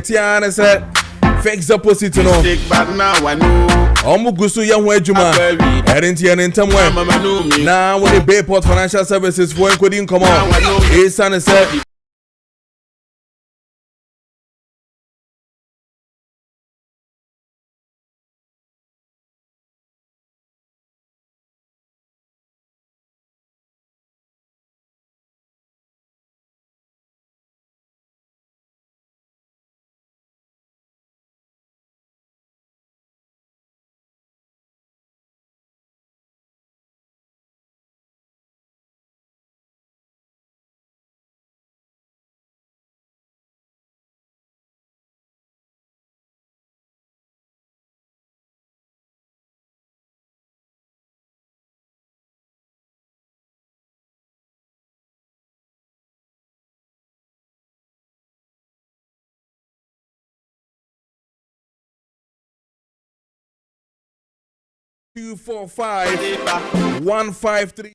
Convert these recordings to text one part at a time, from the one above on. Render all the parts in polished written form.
Tiana said, fix opposite no. Omugusu Yahu Ejuma, Erintian in Tamwe. Now, when the Bayport Financial Services for couldn't come on, his son said, Two, 4, 5, 1, 5, 3.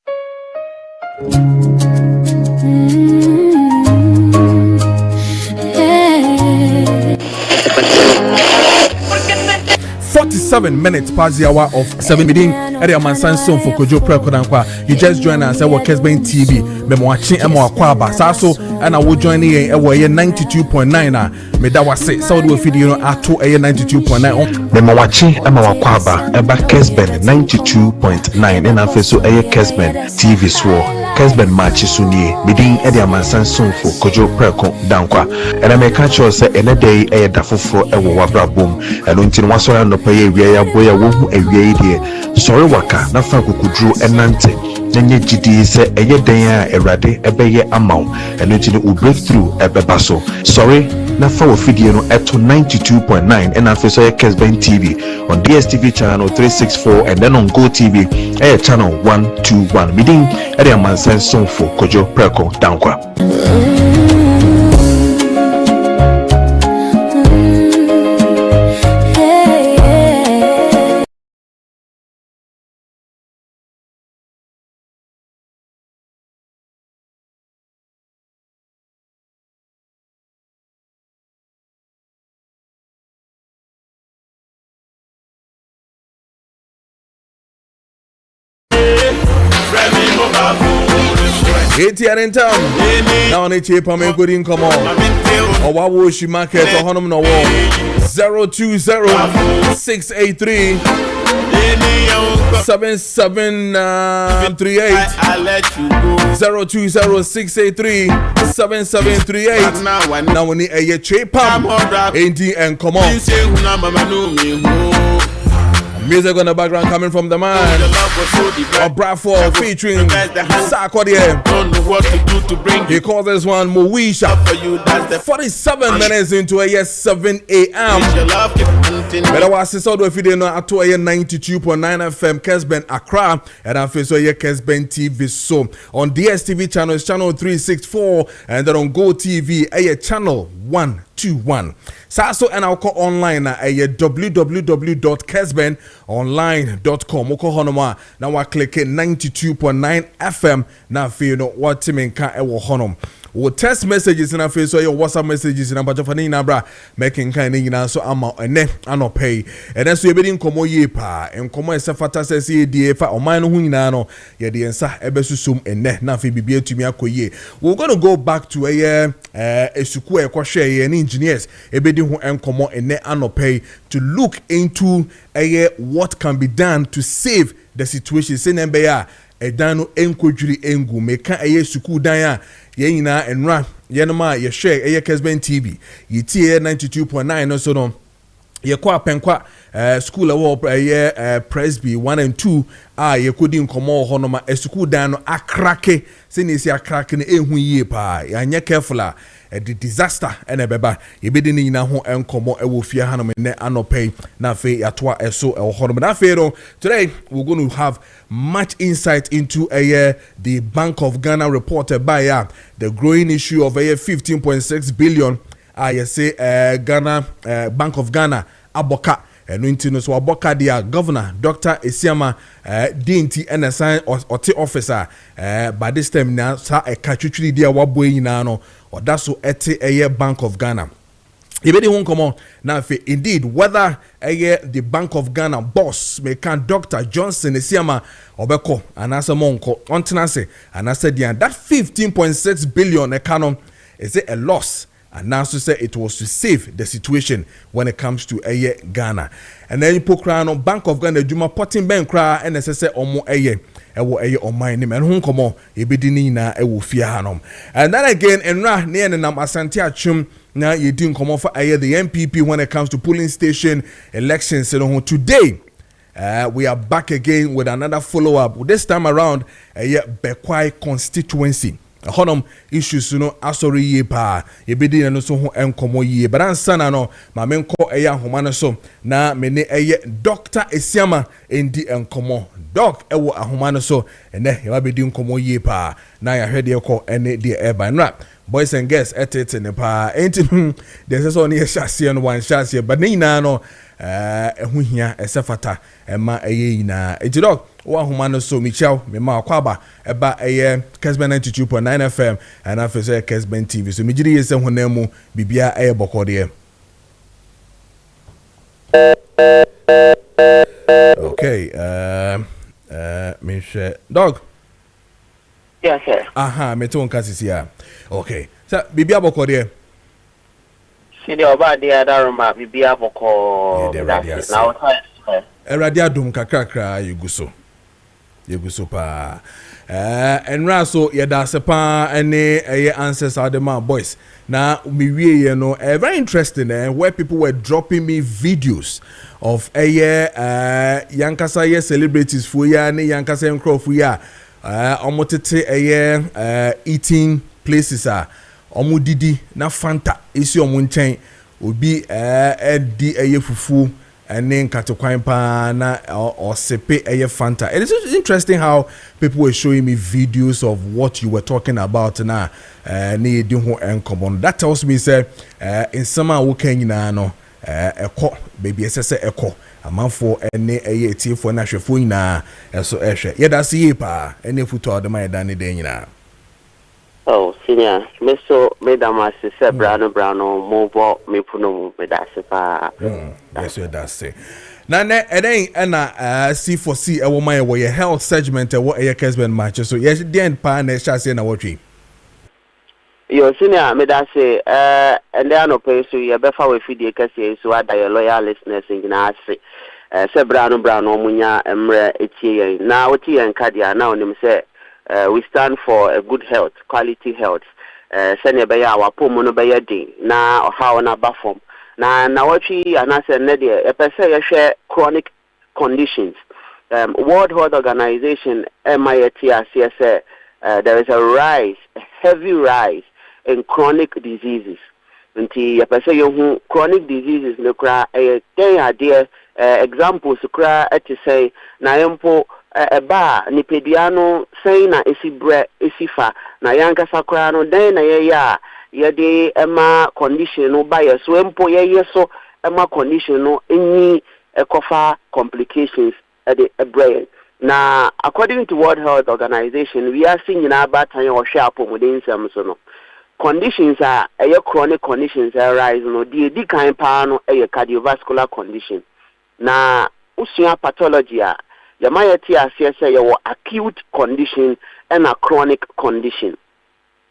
47 minutes past the hour of 7 meeting. Area Mansan Son for Kojo Preko Dankwah. You just joined us at Kessben TV. Memo watching Emo Akwaba. Saso and I will join here at 92.9. Medawa say Saudi will feed you at 92.9. Memo watching Emo Akwaba. Eba Kessben 92.9. And I feel so Kessben TV swore. Kessben Maakye Sunye. Meeting Area Mansan Son for Kojo Preko Dankwah. And I may catch you say any day a dafufro ewo wabra boom. And until one so no pay ya boya wo ewie die. Sorry waka na fa kukudru enante. Nenye gidi se eye den a erade ebeye amaw. Eno nti no breakthrough ebeba so. Sorry na fa wo fidie no eto 92.9 and afi so Kessben TV on DSTV channel 364 and then on Go TV channel 121. Meeting area Mansan Son for Kojo Preko Dankwah. 80 in town. Now on a cheap and good income on. Or what was she market or Honum no wall? 020-683 7738 020-683-7738. Now we need a cheap pump and come on. Music on the background coming from the man of Bradford featuring Sakodie. He calls this one Moesha. 47 minutes into a 7 a.m. But I was so if you didn't know at 92.9 FM Kessben Accra and I feel so Kessben TV so on DSTV channel is channel 364 and then on Go TV channel 121. So and I'll call online at www.kessbenonline.com. Oko honoma now I click 92.9 FM now feel no what team in ka ewo honom. Or text messages in a face or your WhatsApp messages in a bunch of nabra making kind of so amount and ne ano pay. And then so you be in Komo Yepa and Komo Safata says DFA or mine who nano Yadiansa Ebesusum and ne Nafi Bibia to me akoye. We're gonna go back to a Sukue Kwashe and engineers Ebedi who and Komo and ne ano pay to look into what can be done to save the situation. Say Nembeya Edano enkodwiri engu meka suku dan a ye nyina enra ye no ma ye share Kessben TV ye tie 92.9 no so no ye kwa penkwa school awo Presby 1 and 2 ye kodi nkomo ho no ma suku dan no akrake se ne si akrake ne ehu yie pa ya nya careful the disaster and beba yebedi ni nyina ho enkomo ewo fie hanom ne anopay na fe yatoa eso honom na fe no. Today we're going to have much insight into the Bank of Ghana reported by the growing issue of 15.6 billion I say Ghana Bank of Ghana aboka eno ntino so aboka dia governor Dr. Esiama DNT NSI or officer by this time now sa e katwitwiri dia wabo nyina no or that's so ete Bank of Ghana. Ibedi won't come on now. Indeed, whether the Bank of Ghana boss may can Dr. Johnson Esiama Obeko and as a monko on tenancy and I said that 15.6 billion economy is it a loss? And now to say it was to save the situation when it comes to Ghana. And then you put crown on Bank of Ghana Juma potting bank cry and say omo on my name and home come on ebedini na ewo fia hanom. And then again enra near nam Asante Achum now you didn't come off for the MPP when it comes to polling station elections. So today we are back again with another follow-up. This time around Bekwai constituency. Honum issues asori ye pa ebedi no so ho enkomo ye but ansana no ma menko ahomano so na mene Dr. Esiama endi enkomo doc ewo ahomano so ene ya bedi enkomo ye pa na ya hwede ko ene de urban rap boys and girls etete ne pa enti there's so ne shase no one shase but ne ina no ehu hia esefata ema ina ejidok wa humano so Michel me ma kwaba eba Kessben 92.9 FM and afese Kessben TV so me gidi yese honam bibia bokode okay me share dog yes sir aha me to nka sisi ya okay so bibia bokode sidi oba dia daruma bibia boko na Eradia dum kakrakra yeguso pa enra so yeda sepa ene answers are the man boys na me wie ye no very interesting where people were dropping me videos of yankasa celebrities for ya ne yankasa encro for ya omotete eating places omudidi na fanta isi omunchen obi edi fufu and then katukwan pa na or sepe fanta. It is interesting how people were showing me videos of what you were talking about now. That tells me say in summer weekend no eko baby say eko amanfo ene eti for na hwefo nyina eso ehwe ye da se pa ene futo de mai da ne de nyina. Oh, senior, Madam Assessor Brano Mobo, Mepuno, Medasipa. Yes, that's say. Now, C4C, a woman where your health segment, what a Kessben match. So, yes, the end pan, a chassis and a watching. Your senior, Medasi, and then no pay so you better with the Cassie, so I your loyal listeners in Gnassi. Sebrano Munya, Emre, Eti, now Eti and Kadia, now him say. We stand for a good health, quality health. Sene beya wapo mono beya din na how na bafom na wachi anase nede e pese ye share chronic conditions. World Health Organization MITRC there is a heavy rise in chronic diseases. Nti ye pese ye hu chronic diseases no kra ten ade examples kra to say na yempo eba nipediano say na esibre esifa na yanka sakra no den na ye de ema condition no buy so empo ye so ema condition no any ekofa complications at the brain. Now according to World Health Organization we are seeing in about time or sharp within some so no conditions are chronic conditions arise no the kind pa no cardiovascular condition na usua pathology Yamayati say your acute condition and a chronic condition.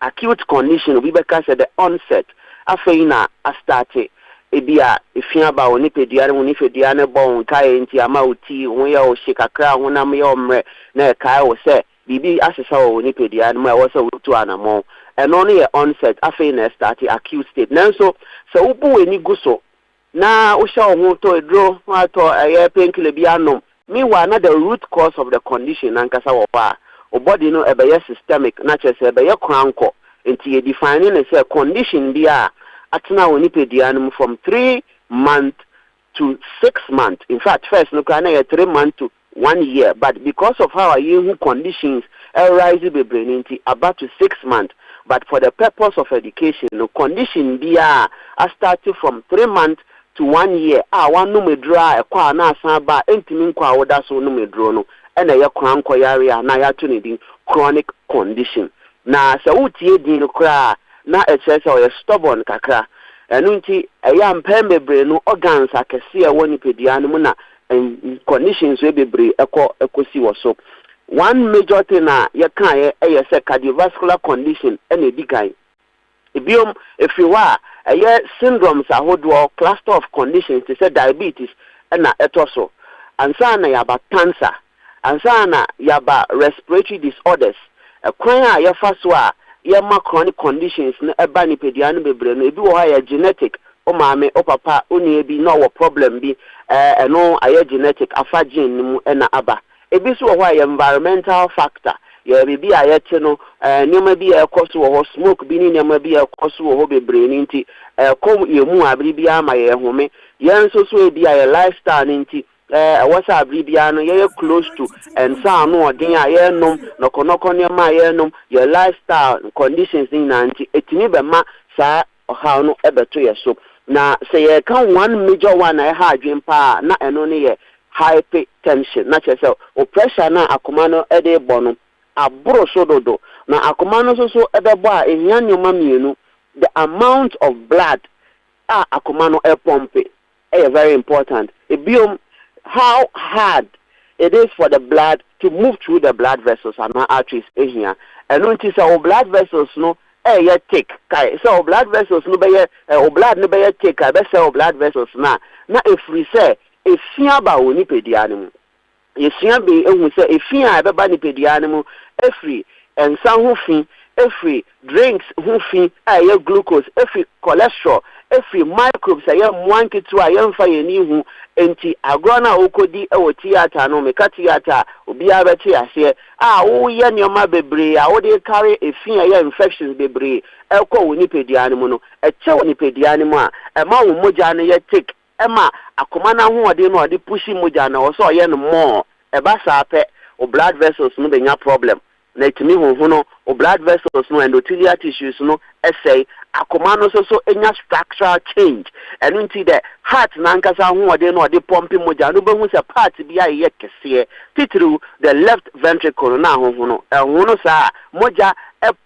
Acute condition we because at the onset afeina a started ebia ifiaba oni pediare oni fediane bon kai nti amauti won ya o shikakra wonam ya omre na kai wo say bibi asesa oni pediane ma wo say to anamo and only onset afeina started acute state. Now so ubu eni guso na wo sha ho to edro to painkiller bi anom. Meanwhile, not the root cause of the condition, and Kasawa, or body no a systemic, not just a crown co. Until defining a condition be at now nipedianum from 3 months to 6 months. In fact, first no can 3 months to 1 year, but because of how you conditions arise be brain about to 6 months. But for the purpose of education, no condition be started from 3 months to 1 year. One no me draw a kwa na saba entimin kwa oda so no me draw no and a yakwan koyarea na ya to needing chronic condition. Na sa utie din kra na excess or stubborn kakra ɛno nti ɛyɛ mpɛn bebree no organs akɛse a wɔ nipadua no mu na conditions bebree ɛkɔsi wɔ so. One major thing na yɛka ɛyɛ sɛ cardiovascular condition ɛna edi kan. Ebiom efiwa ɛyɛ syndromes ahodoɔ cluster of conditions te sɛ diabetes ɛna ɛtɔ so. Ansa na yaba cancer, ansa na yaba respiratory disorders. Kwan a yɛfa so a yɛma chronic conditions na ɛba nipadua no bebree no ebi wɔ hɔ yɛ genetic. O maame o papa o nie bi na wɔ problem bi ɛno ayɛ genetic afa gene no mu ɛna aba. Ebi so wɔ hɔ yɛ environmental factor. Yɛ bibi a yɛte no nneɛma bi a ɛkɔ so wɔ hɔ, smoke bi ne nneɛma bi a ɛkɔ so wɔ hɔ bebree ne nti kom yɛ mu abiri bi ama yɛ home. Yɛn nso so ebi a yɛ lifestyle ne nti ɛwɔ sɛ abiri bi no yɛyɛ close to nsa ano ɔden a yɛnom nɔkɔnɔkɔ nneɛma a yɛnom yɛ lifestyle conditions ne nyinaa nti etimi bɛma saa ɔhaw no ɛbɛto yɛ so. Na sɛ yɛka one major one na ɛha adwen pa na ɛno ne yɛ hypertension. Na kyerɛ sɛ o pressure na akoma no ɛde bɔ no aboro so dodo na akoma no so ɛbɛbɔ a ehia nneɛma mmienu. The amount of blood a akoma no ɛpɔmpe ɛyɛ very important. Ebiom how hard it is for the blood to move through the blood vessels and arteries ehia. Ɛno nti sɛ o blood vessels no ɛyɛ thick kai sɛ o blood vessels no bɛyɛ o blood no bɛyɛ thick kai bɛsɛ o blood vessels na efiri sɛ efia ba wɔ nipadua no mu. Yesua be ehu sɛ efia a ɛbɛba nipadua no mu efiri nsa ho fi, efiri drinks ho fi a ɛyɛ glucose, efiri cholesterol, efiri microbes a ɛyɛ mwanketu a yɛmfa yɛn ni hu. Enti agro na okodi ɛwɔ theater no meka theater obi abɛte aseɛ a wo yɛ nneɛma bebree a wo de carry efin ɛyɛ infections bebree ɛkɔ wo nipadua no mu no ɛkyɛ wo nipadua no mu a ɛma wo mogya no yɛ thick ɛma akoma na hoɔden no ɔde pushi mogya na ɔsɔ ɔyɛ no more ɛba saa pɛ o blood vessels no benya problem na etimi honhom no o blood vessels no endothelial tissues no ɛsɛe akoma no so enya structural change. Ɛno nti the heart na nkasa hoɔden no ɔde pump mogya no behu sɛ part bi a yɛ kɛseɛ titiriw the left ventricle na honhom no ɛho no saa mogya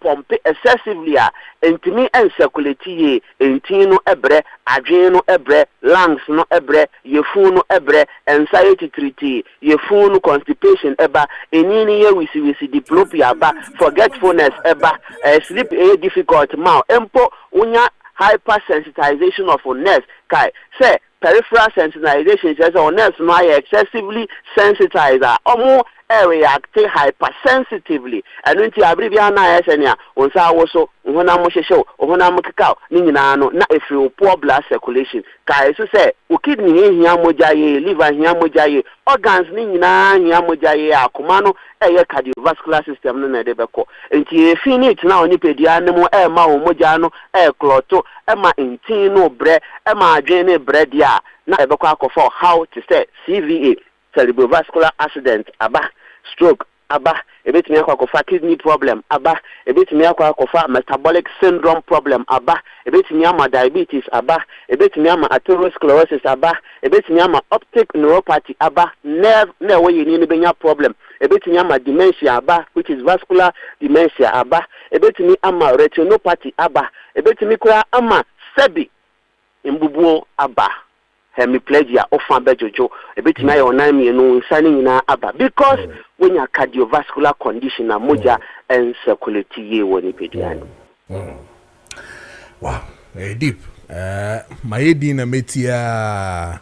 pump excessively a entimi encirculate ye entin no ebre adwen no ebre lungs no ebre yefun no ebre anxiety treaty yefun no constipation eba enini ye wisi diplopia ba forgetfulness eba sleep difficult ma empo unya hypersensitization of nerves kai say peripheral sensitization says our nerves no are excessively sensitized omo react hypersensitively and when abri bia na esenia onsa wo so honam mo hyehyew honam kekao ni nyina no na efiri poor blood circulation kai so say o kidney hia mogya ye liver hia mogya ye organs ni nyina hia mogya ye akoma no eye cardiovascular system no na de beko enti efinit na oni pedia ne mo ma o mogya no kloto ma entin no bre ma adwen ne bre dia na ebeko akofo how to say CVA cerebrovascular accident aba stroke aba ebetimi akwa kidney problem aba ebetimi akwa metabolic syndrome problem aba ebetimi ama diabetes aba ebetimi ama atherosclerosis aba ebetimi ama optic neuropathy aba nerve na we yini benya problem ebetimi ama dementia aba which is vascular dementia aba ebetimi ama retinopathy aba ebetimi kura ama sebi mbubuo aba hemiplegia ofan bejojo ebetimi ayo na mienu nsani nyina aba because when your cardiovascular condition na moja encirculate ye woni pediano. Wow, deep. My di na metia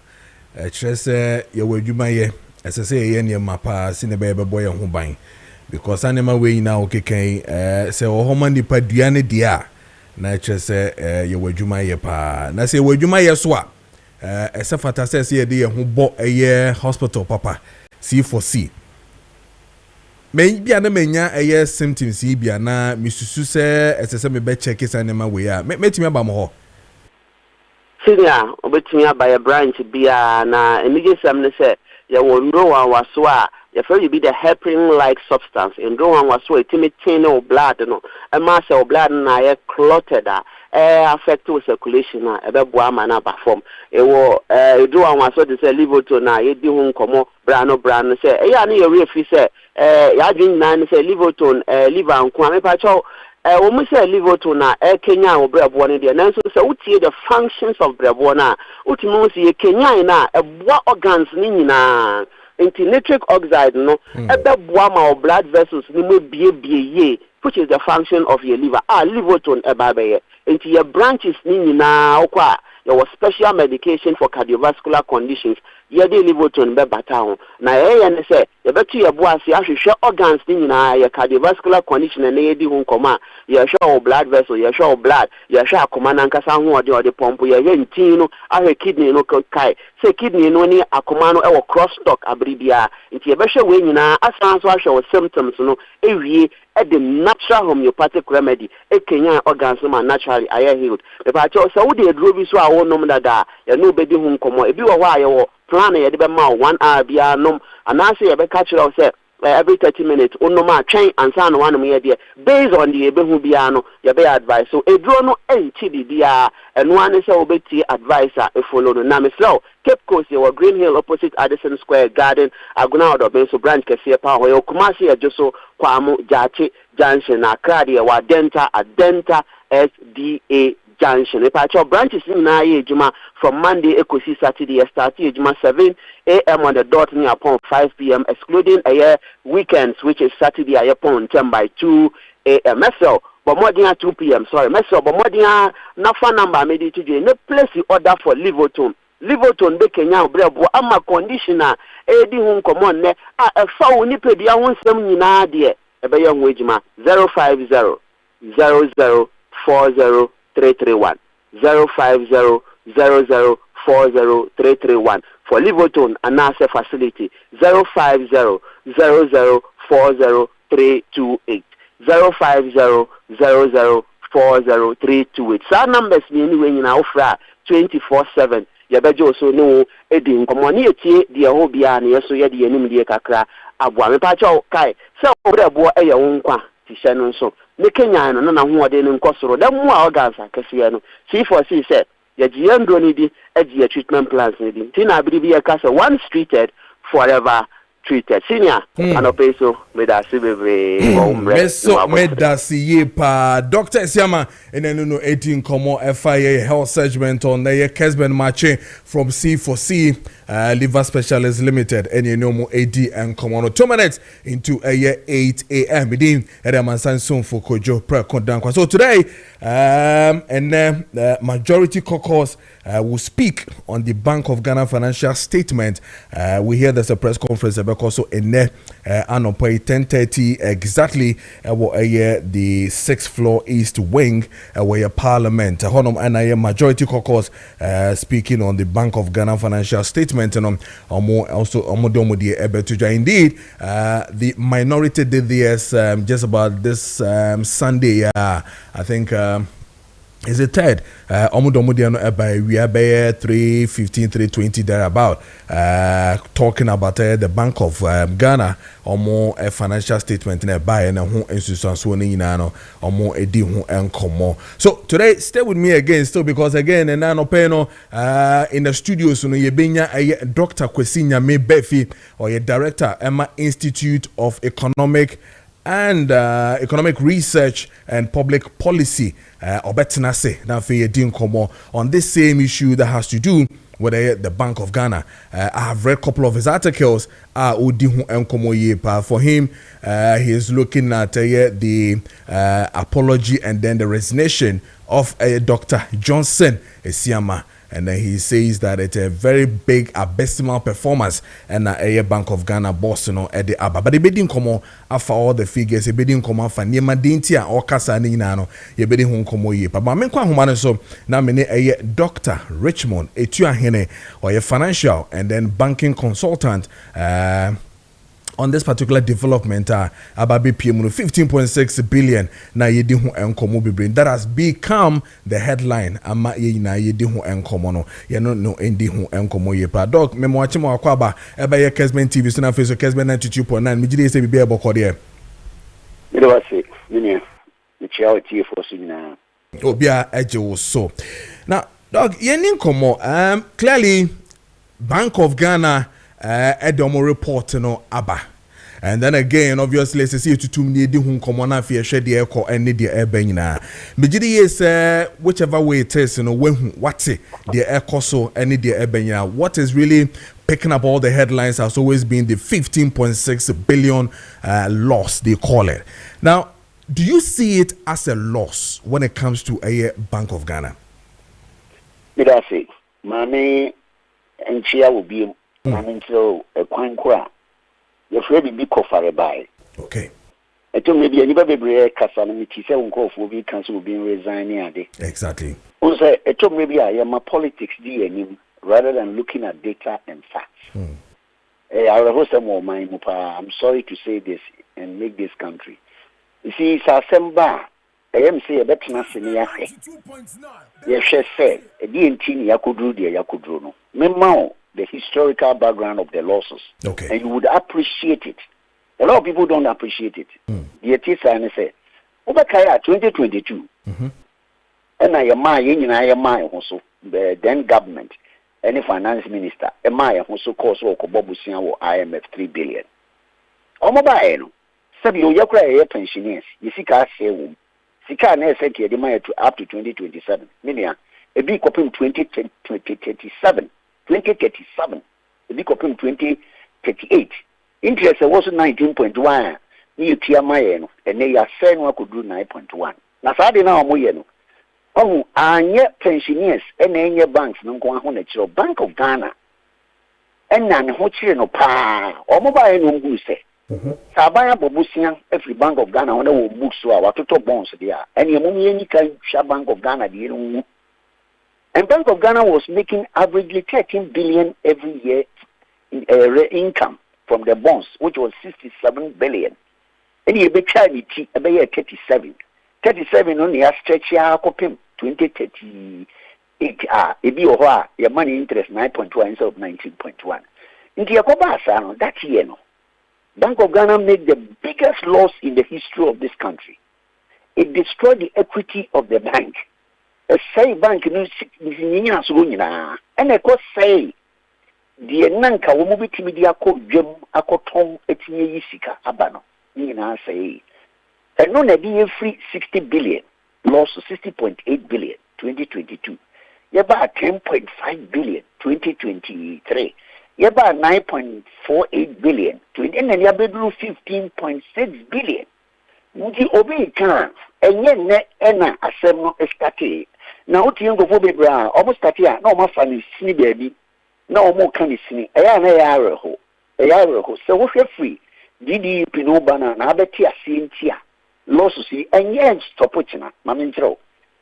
chese ye wadwuma ye esese ye ne mapa sine be boy ho ban because anema we na okekan se wo homa nipa duane dia na chese ye wadwuma ye pa na se wadwuma ye so a ese fata se ye de ye ho bo eye hospital papa C4C me bia na menya eye symptoms bia na misusu se esese me be check sanema we a metimi aba mo ho senior obetimi aba ye branch bia na enige sam ne se ye wondro wan waso a ye feel be the heparin like substance ndro wan waso etimi tin o blood no e ma se o blood na ye clotted affect the circulation na ebebo ama na ba form e wo ndro wan waso de se livoto na ye di hu nkomo brano se e ya na ye refi se ya dwin na ne se livoton liver nko me pa cho we say Liverpool na Kenya or Brabon in the so say the functions of Brabona. Ultimately, see Kenya na what organs nina into nitric oxide no boama or blood vessels ni mo bie which is the function of your liver. Liverpool ebabe into your branches nina okwa your special medication for cardiovascular conditions. Ye de Liverpool be bata na ye say ye betu ye boase ahwehwe organs nina your cardiovascular condition na ye di hu nkoma ye hwe blood vessel ye hwe blood ye hwe akoma na nkasa ho ode pump ye hwe ntin no ahwe kidney no kai say kidney no ni akoma no e cross stock abribia nti ye be hwe we nyina asan so ahwe symptoms no ewie the natural homeopathic remedy Kenya organs ma naturally are healed the pacho so we dey dro bi so awo nom dada ye no be di hu nkomo ebi wo hwa ye wo plan ye de be ma 1 hour bia nom anase ye be catch you say every 30 minutes onoma train ansa no one me there based on the ebe hu bia no ye be advice so edro no enti bibia eno ane se obeti advisor e follow no na me slow Cape Coast ye Green Hill opposite Addison Square Garden aguna odo ben so branch kese pa ho ye Kumasi ye joso kwamu jachi junction na krade ye wa Adenta SDA junction if I branches na ye juma from Monday ekosi Saturday start ye juma 7 a.m. on the dot near upon 5 p.m. excluding a weekends which is Saturday upon 10 by 2 a.m. So but more than 2 p.m. sorry but more than nafa number made to do no place the order for Liverpool be Kenya brebo ama conditioner edi hu common ne a fa woni pe bia hu nsem nyina de e be ye hu ejuma 050 0040 331 050 0040 for Liverpool and NASA facility 050 0040 328 050 0040 328 sa numbers ni anyway nyina ofra 24/7 yabejo so no edi nkomoni etie de ho bia na yeso ye de yanim de kakra aboa me pa cha kai se obrebo eye wo nkwa ti hye no so ne Kenya no na ho ode ne nkosoro da mu a organs akese no C4C say ye giendo ni di e treatment plans ni di tina abiri ye kasa once treated forever treated senior anopeso medasi bebre meso medasi ye pa Dr. Siama enenu no 18 komo FIA health segment on the Kessben Maakye from C4C liver specialist limited and you know mo AD and come on 2 minutes into 8 a.m. Within Edamansan soon for Kojo Preko Dankwah. So today and the majority caucus will speak on the Bank of Ghana financial statement. We hear there's a press conference because so in there anopay 10:30 exactly the 6th floor east wing where parliament honum and majority caucus speaking on the Bank of Ghana financial statement and also indeed the minority did this just about this Sunday I think is it third? By we are by 3:15, 3:20 thereabout. Talking about the Bank of Ghana or more a financial statement in a buy and a home institution so or more a deal and come more. So today, stay with me again, still because again and nano peno in the studio so no yebenya a Dr. Kwesinya Me Befi or a director Emma Institute of Economic Research and Public Policy Obetinase now for your komo on this same issue that has to do with the Bank of Ghana. I have read a couple of his articles for him. He is looking at the apology and then the resignation of Dr. Johnson Esiama. And then he says that it's a very big abysmal performance and a Bank of Ghana boss at the Abba. But he didn't come on after all the figures, he didn't come on for Nema Dintia or Casanino, he didn't come on. But my man, so now a Dr. Richmond, a Tuahene, or a financial and then banking consultant. On this particular development, about BPM 15.6 billion na yedi hu enkomo bebre that has become the headline ama ye na yedi hu enkomo no ye no endi hu enkomo ye pa dog memo achimo akwaba ebe ye Kessben TV so na face Kessben 92.9 mi gide se bibi e bokode e ide wase ni chia tie for so nyina obia eje wo so now dog ye ni enkomo clearly Bank of Ghana Edomo report no aba And then again, obviously, as I see to need the home common affair, shed the echo and need the air benina. Mijidi is whichever way it is, when what's it, the echo so and need the air benina. What is really picking up all the headlines has always been the 15.6 billion loss, they call it. Now, do you see it as a loss when it comes to a Bank of Ghana? Did I say, Mammy and Chia will be so a coin cra? Your friend be coffee by. Okay. I told maybe anybody be Casanity, 7 call for be council being resigning. Exactly. Also, I told maybe I am a politics DNA rather than looking at data and facts. I will some more my I'm sorry to say this and make this country. You see, Sasemba, I am say a better senior. Yes, she said, a DNT Yakudru, dear Yakudruno. Memao, the historical background of the losses. Okay. And you would appreciate it. A lot of people don't appreciate it. The teacher and say, Obakaya 2022. And I am also the then government, any finance minister, and my also cost Bobusian or IMF 3 billion. Omobaeno. Sabi Yakura pensioners, you see, I say, Sika na eseke de ma up to 2027. Minia, a big copim 2037. A big copim 2038. Interest was 19.1. You tia my and they are saying what could do 9.1. Now, Saturday now, Moyeno. Oh, and yet pensioners and any banks no go on a Bank of Ghana. And none hochi no pa or mobile no who say. Sabaya Bobusian, every Bank of Ghana on the books to our total bonds there. And you money any kind of Bank of Ghana, and Bank of Ghana was making averagely 13 billion every year in income from the bonds, which was 67 billion. And you be charity about 37. 37 only a stretch ya copim 2038 it be your money interest 9.1 instead of 19.1. In the Akobasa that year no. Bank of Ghana made the biggest loss in the history of this country. It destroyed the equity of the bank. A say bank and I could say the Nanka will be media called Jim Akoton Etinye Yisika Abano. Nina say and no idea free 60 billion, loss of 60.8 billion 2022. Yaba 10.5 billion 2023. Yaba 9.48 billion, and then Yabedu 15.6 billion. Muji Obi can, and yet net ena assemble estate. Now, Tingo Bobra, almost statia, no more funny, sni baby, no more candy sni, a yara ho, so we're free. Didi Pinobana, and Abetia Cintia, Lossusi, and yet stop watching, Mamintro,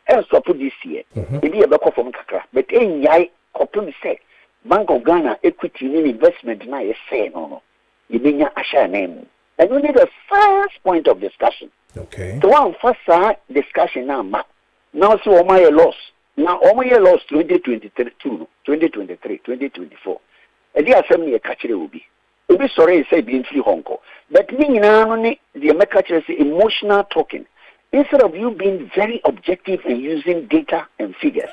and stop this year. Maybe a back from Kakra, but in Yai, Copum say. Bank of Ghana equity in investment now is saying no. You mean Asha name. And we need a first point of discussion. Okay. The one first discussion now, now so my loss. Now my loss 2023, 2024. And the assembly a catcher will be. We'll be sorry say being free Hong Kong. But me now only the catcher is emotional talking. Instead of you being very objective and using data and figures.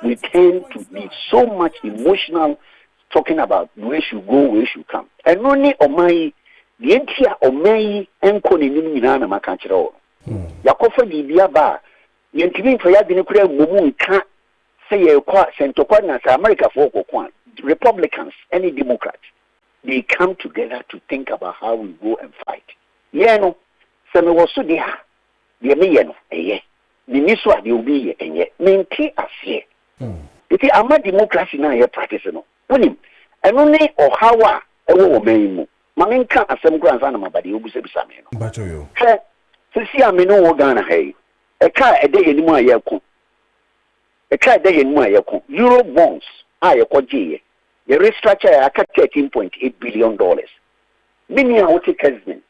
We tend to be so much emotional talking about where should go, where should come. And only on my the entire on my enko ni nina makachiro. Yakofa di biaba. Yentimi for ya dinukure mumu nka say ye kwa sentokwa na America for okwa. Republicans, any Democrats, they come together to think about how we go and fight. Yeah, no. Some was so there. The me no. Eh. The niswa the obi eh. Menti asie. It is a democracy now here practicing. And only or how a woman, Maminka and some grandson, my body, who said something. But you see, I may know Ghana, hey, a car a day in my yaku. A car day in my yaku. Euro bonds, I a Koji. The restructure, I cut $13.8 billion. Many are what it has been.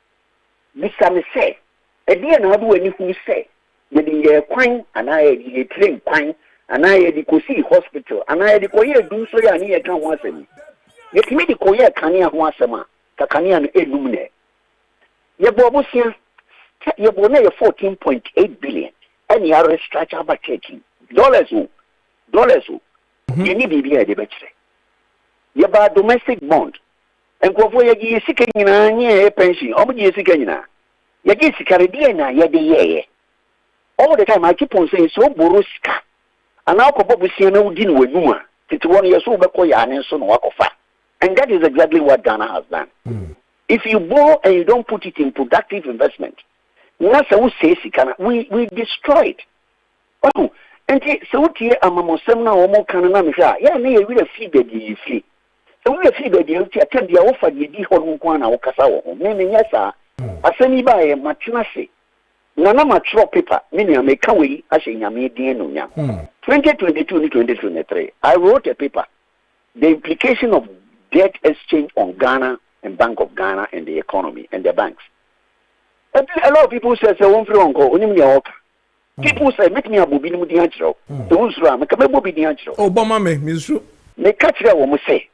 This time say, a dear now do anything say. The quine and I train quine. And I had to see hospital, and I had to do so. I need to once a week. Yet, me the Koya Kania once a month, Takania and Elumine. Yabobusia, Yabone 14.8 billion, and you are a stretch about taking dollars. You need to be a debate. Yaba domestic bond, and go for ye seeking in a pension, or ye seeking. Yagi Sicardia, ye. All the time I keep on saying so Boruska. And now Kobo no din with Numa. It's 1 year so Bakoya and son walk of. And that is exactly what Ghana has done. If you borrow and you don't put it in productive investment, that's how we destroy it. Oh, and so here I'm a Mosemna or more Canada. Yeah, may we a fee baby free. So we a fee baby attend the offer the Dihon or Casao, meaning yes, sir. I send you by a machinasi. Nana mature paper, meaning I make away as in Yami Dianuya. 2022 to 2023, I wrote a paper. The implication of debt exchange on Ghana and Bank of Ghana and the economy and the banks. A lot of people say, "One free uncle, only people say, make me a bobby with the answer. The ones ram, make a bobby the answer. Obama, Miss Ru. Make catch that woman say.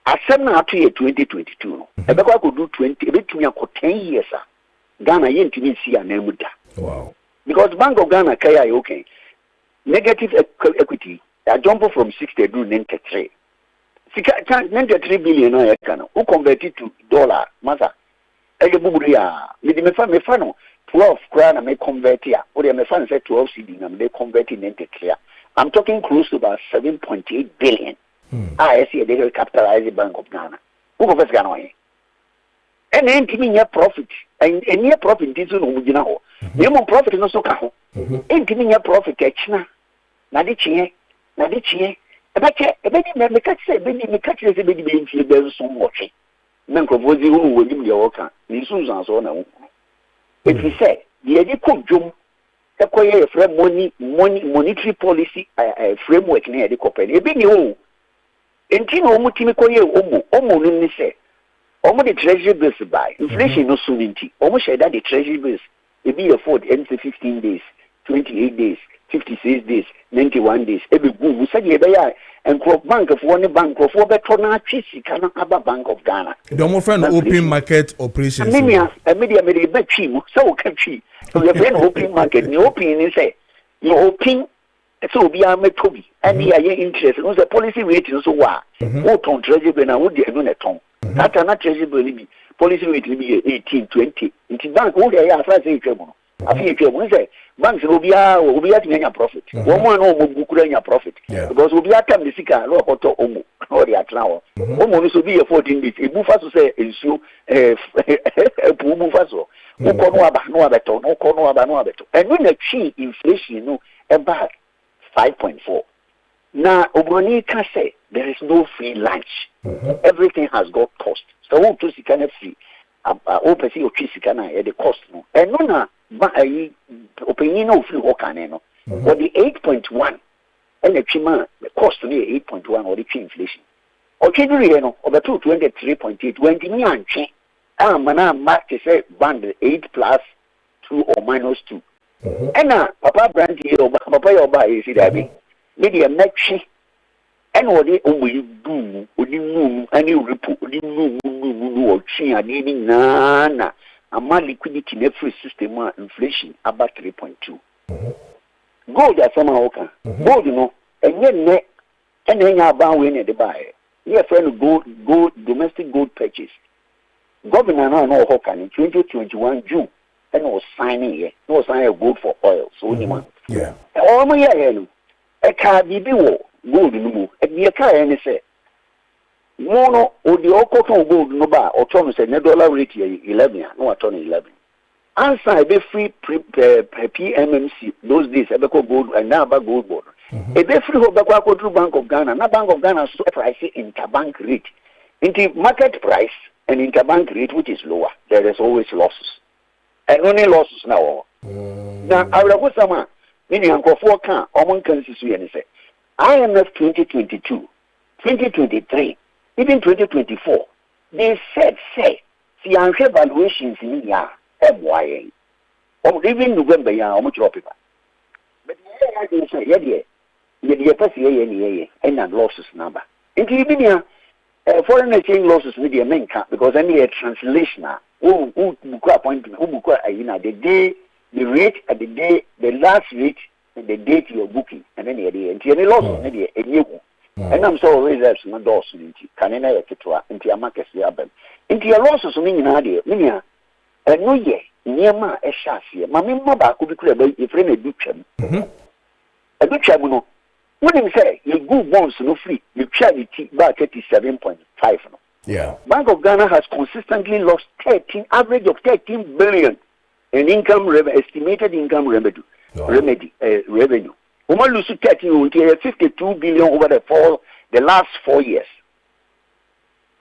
I said now to 2022. I bet I could do 20, a bit to me for 10 years. Ghana, you didn't see a name with that. Wow. Because Bank of Ghana, Kaya, okay. Negative equity, I jump from 60 to 93. 93 billion, who converted to dollar, mother. Egeburia, me fan 12 crown and may convert here. Or the fan said 12 CD and they convert in 93. I'm talking close to about 7.8 billion. I see they will capitalize the Bank of Ghana. Who goes Ghana? And then giving a profit. And near profit is no more profit is also cow. And giving a profit, China. Nadichi. A baby may catch a baby may catch a baby being filled so much. Nankovozi who will give your worker. This is also now. If we say, the Ediko Jum, acquire a frame monetary policy framework near the company. A big old. And Tino Mutimico, almost say, almost the treasury bills by inflation no soonity. Almost said that the treasury bills will be afford 15 days, 28 days. 56 days, 91 days. Every good, we said, yeah, and crop bank of one bank of over Tonachisi cannot have a Bank of Ghana. The more friend open market operations. Media made a bad cheap, so catchy. So the friend open market, the opening is say, you open, so be a Toby, and the interest, it was a policy rating so what? What on treasury and I would be a tongue. That are not treasury policy rate will be 18, 20. It's bank, all the year, first trouble. I think you say banks will be at your profit. One will profit. Because we'll be at the Sika, Omo, or the Atlao. Omo will be a 14 days. If Bufas say, is you a Pubufaso, no abato, no abato. And when the chi inflation, about 5.4. Now, Oboni can say there is no free lunch. Everything has got cost. So, who to see kind of free? Open see your Chisikana at the cost. And no, opinion of free work and but the 8.1 and the chima cost to me 8.1 or the inflation. Or Chidriano over 223.8 when the Nyan Mana Maakye say band 8 plus 2 or minus 2. And now Papa Brand here or Papa Yoba is it Abby. Maybe a matchy and what they only do, or you and you report, or chin and eating nana. A man liquidity in every system inflation about 3.2. Gold as some okay. Gold, you know, and yet and then you buy when they buy. Your friend gold domestic gold purchase. Governor now no Hokan in 2021 June and was signing here. No sign of gold for oil. So yeah. Oh my yeah, a car be gold no and the car and say mono or the Okoton gold no bar or Thomas and $1 rate 11, no a ton 11. Answer be free PMMC those days I go gold and now about gold board. A be free go Bank of Ghana, now Bank of Ghana so price interbank rate. Into market price and interbank rate which is lower. There is always losses. And only losses now. Now I will go some meaning Uncle 4 can or one can see and say IMF 2022, 2023. Even 2024, they said, see, I'm sure valuations in ya, FYA. Or even November, ya, how much people. But I can say, yeah, first year, and losses number. And even here, foreign exchange losses with the main cap because any a translation, who appointment, the day, the rate at the day, the last rate, and the date you're booking, and then the losses, maybe a new. And I'm so reserves no doors into canina ketwa into a market yabem. Into your losses meaning idea, minia, and no ye, near ma a chassis. Mammy Maba could be clear by a friend a duchem. A duchem, what do you say? You go bonds no free, you charity by 37.5. Yeah. Bank of Ghana has consistently lost average of 13 billion in estimated income revenue. Revenue. We lose 52 billion over the last 4 years.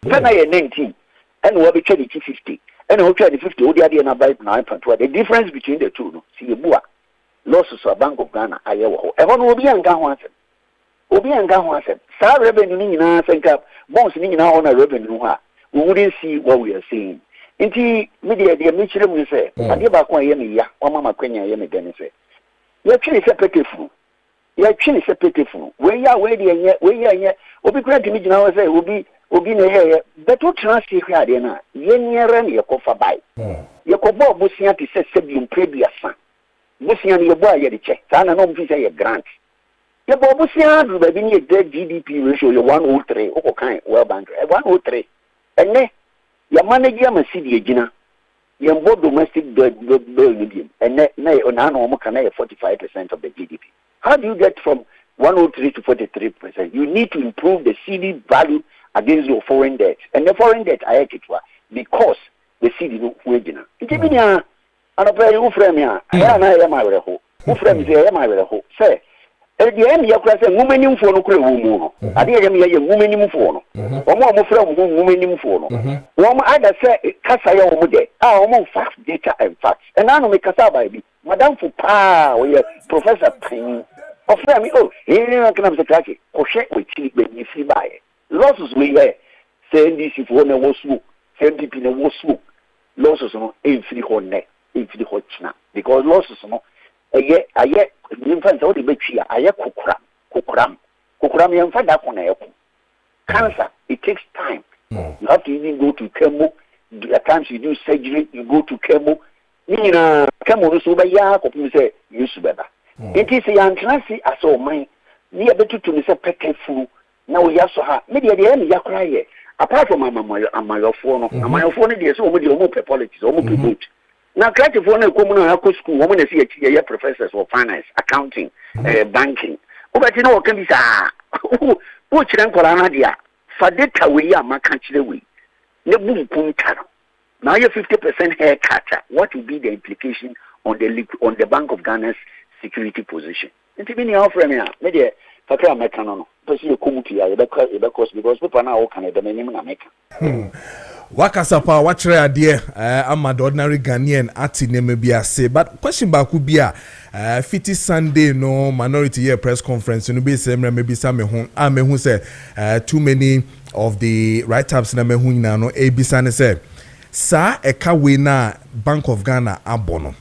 Then I 19, and we have 50, and we have 50. We are about 9.2. The difference between the two, no, see, losses of Bank of Ghana. Everyone will be on Ghana. Obi and Ghana said, "Sir, revenue in our think up, bonds in our own revenue. We wouldn't see what we are seeing." Inti media, the Mitchell will say, "I give back one year, one Mama Quenya Yemi Denise. You're actually separate. You're actually separate. Where you are, where you are, Obi Grant to me now say, Obi in a year, but what transfer here, Diana, Yen your coffee by. Your cobo Bussianti says, Sebium previous son. Bussian, your boy, the check. Sana no visa your grant. The Bobusian will be a dead GDP ratio, your 103, or kind, well, bank, 103. And then, your manager must see the agina. Your both domestic medium, and then, on an 45% of the GDP. How do you get from 103 to 43%? You need to improve the CD value against your foreign debt. And the foreign debt, I hate it because the CD is waging. It's a and a very frame here. I am my reho. Who frames here, my reho? Say, at the end, your class a woman in for no crew. I didn't hear a woman in for no. Or more from woman in for no. One either say, Cassaya Omude, our own facts, data, and facts. And I know make a baby. Madame Fupa, or Professor Payne. Of them, here can have the cracky, or check with cheap when you see by losses. We say this if one was smoke, 70 people was smoke. Losses on every whole neck, every hot snap. Because losses on a yet, the infants already make here, I have kukram, and find out on a cancer. It takes time. You have to even go to chemo. At times you do surgery, you go to chemo. Mina, chemo, so by Yakob, you say, you better. It is a young classy as all mine. Near the two to Mr. Peckful. Now we also have maybe at the end, Yakray. Apart from my phone, my phone is over the open politics, almost good. Now, try to phone a common school, woman is here, professors for finance, accounting, banking. Oh, but you know, can be who can call Anadia? For data, we are my country way. No boom, puntaro. Now you're 50% haircut. What will be the implication on the Bank of Ghana's security position? And to be our friend, maybe Fakra Mekano, because you come to your because people now can the minimum America. Wakasapa, what idea? I'm an ordinary Ghanaian at Nemebia say, but question back could be a 50 Sunday no minority year press conference. You know, be same maybe some who say too many of the write-ups na mehu na no ebisa say sa eka we na Bank of Ghana abono.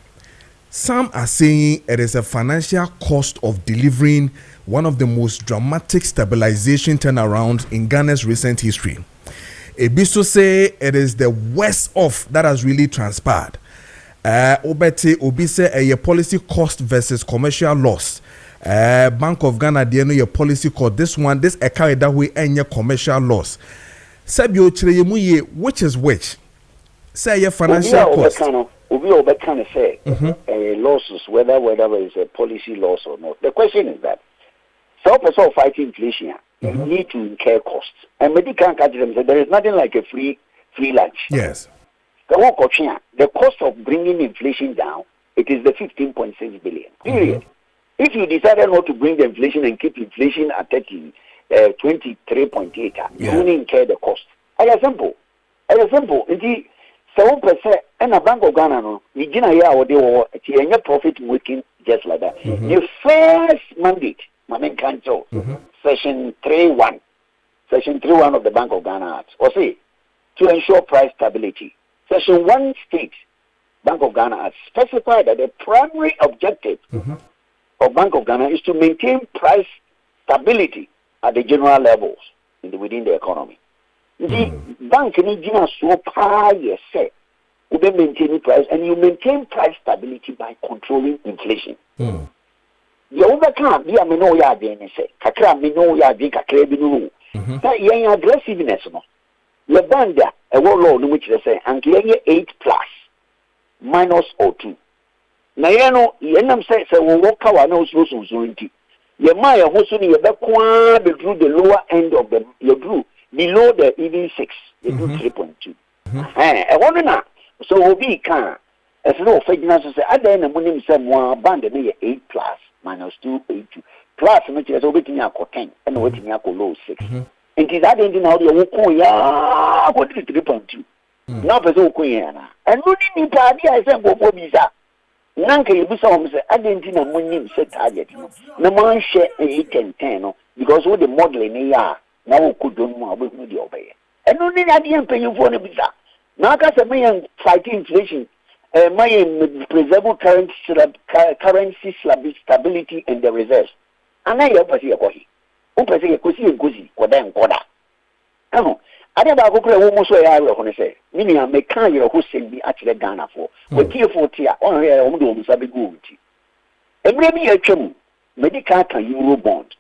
Some are saying it is a financial cost of delivering one of the most dramatic stabilization turnarounds in Ghana's recent history. Ebiso say it is the worst off that has really transpired. Obete Obise a policy cost versus commercial loss. Bank of Ghana no your policy cost. This a carry that way and your commercial loss. Sabio Chireyemu, which is which? Say your financial cost. Obi kind of say losses, whether it's a policy loss or not. The question is that so fighting inflation, you need to incur costs. And medical catch them say there is nothing like a free lunch. Yes. The cost of bringing inflation down, it is the 15.6 billion. Period. If you decided not to bring the inflation and keep inflation at 23.8, you only incur the cost. It's simple. Indeed, 7% and a Bank of Ghana, no, you get profit making just like that. The first mandate, cancel Section 3.1 of the Bank of Ghana Act, or say, to ensure price stability. Section 1 states, Bank of Ghana Act specified that the primary objective of Bank of Ghana is to maintain price stability at the general levels within the economy. The bank needs so far, yes, sir. You maintain price, and you maintain price stability by controlling inflation. the over can't be a mino yard in say, Kakra mino yard, Kakra binu. That young aggressiveness, no. The banda, a warlord, which they say, and getting 8 plus minus -02. Nayano, Yenam says, I will walk our nose so soon. Your Maya Hosuni, you drew the lower end of the, you drew below the even 6, you drew 3.2. I wonder now, so we can, as no fake say, I then am winning some one band, 8 plus minus 2.82 plus, which is over to me 10 and waiting low 6. And is that ending out your Wukuya, what is 3.2? Now, as Okuya, and no need to idea, I said, for visa. Nanka you say I didn't know money set target. No man share 8 and 10 because what the modeling are now could do more with the obey. And only I didn't pay you for the visa. Now I say fighting inflation, my preserve currency stability and the reserves. And I help us here. Open say goosey or then quarter. I never go almost where I will say. Meaning, I may carry your who send me actually Ghana for. With tier 40, on here, I'm doing some good. Every year, medical can euro bond.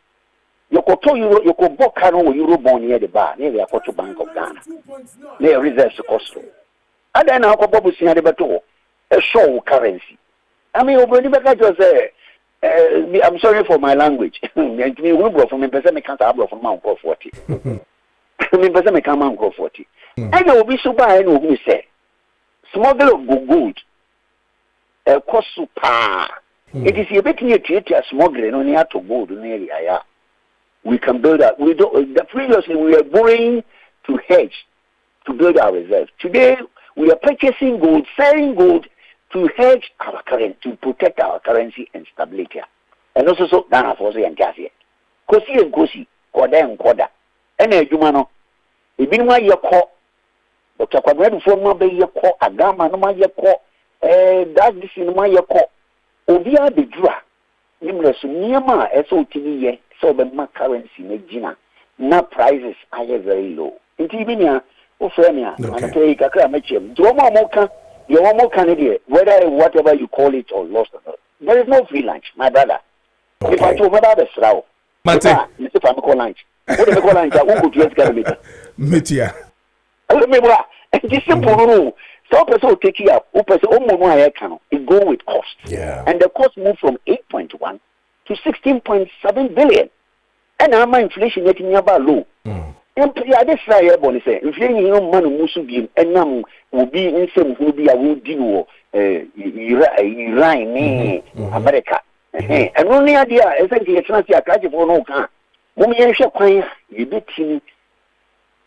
You could tell you could book euro bond near the bar, near the Kojo Bank of Ghana. Near reserves to cost. And then I'll go see the battle, a show currency. I mean, over the say, I'm sorry for my language. And me, we brought from a person, I can't have from Mount 40. I mean, person may come and go 40. I know we so buy no who say smuggle of gold cost super. It is a bit near to smuggling only out to gold in the area. We can build that. We don't previously we were borrowing to hedge to build our reserves. Today we are purchasing gold, selling gold to hedge our currency, to protect our currency and stability. And also so Ghana for say and Cassie. Kosi and Kosi, Koda and Koda. And a Jumano. Even why you call, but I read for my baby call a gamma, no my call, that's this in my call. Obia the draw. Numerous Niama SOTV, so the mark currency, Megina. Now prices are very low. In Tibinia, Ofrenia, and I take a cramachim. Do one more candidate, whether whatever you call it or lost or not. There is no free lunch, my brother. If I told about the slow, if I'm call lunch. What do you call it? Who could just get a Mitia. Remember, this simple rule. So person take it up. It go with cost. Yeah. And the cost moved from 8.1 to 16.7 billion. And now my inflation getting about low. And I just say, inflation you man musu be and now will be in some who be a wood deal Iran, America. And only idea essentially it's not a catch for no car. When you shall quite you bit him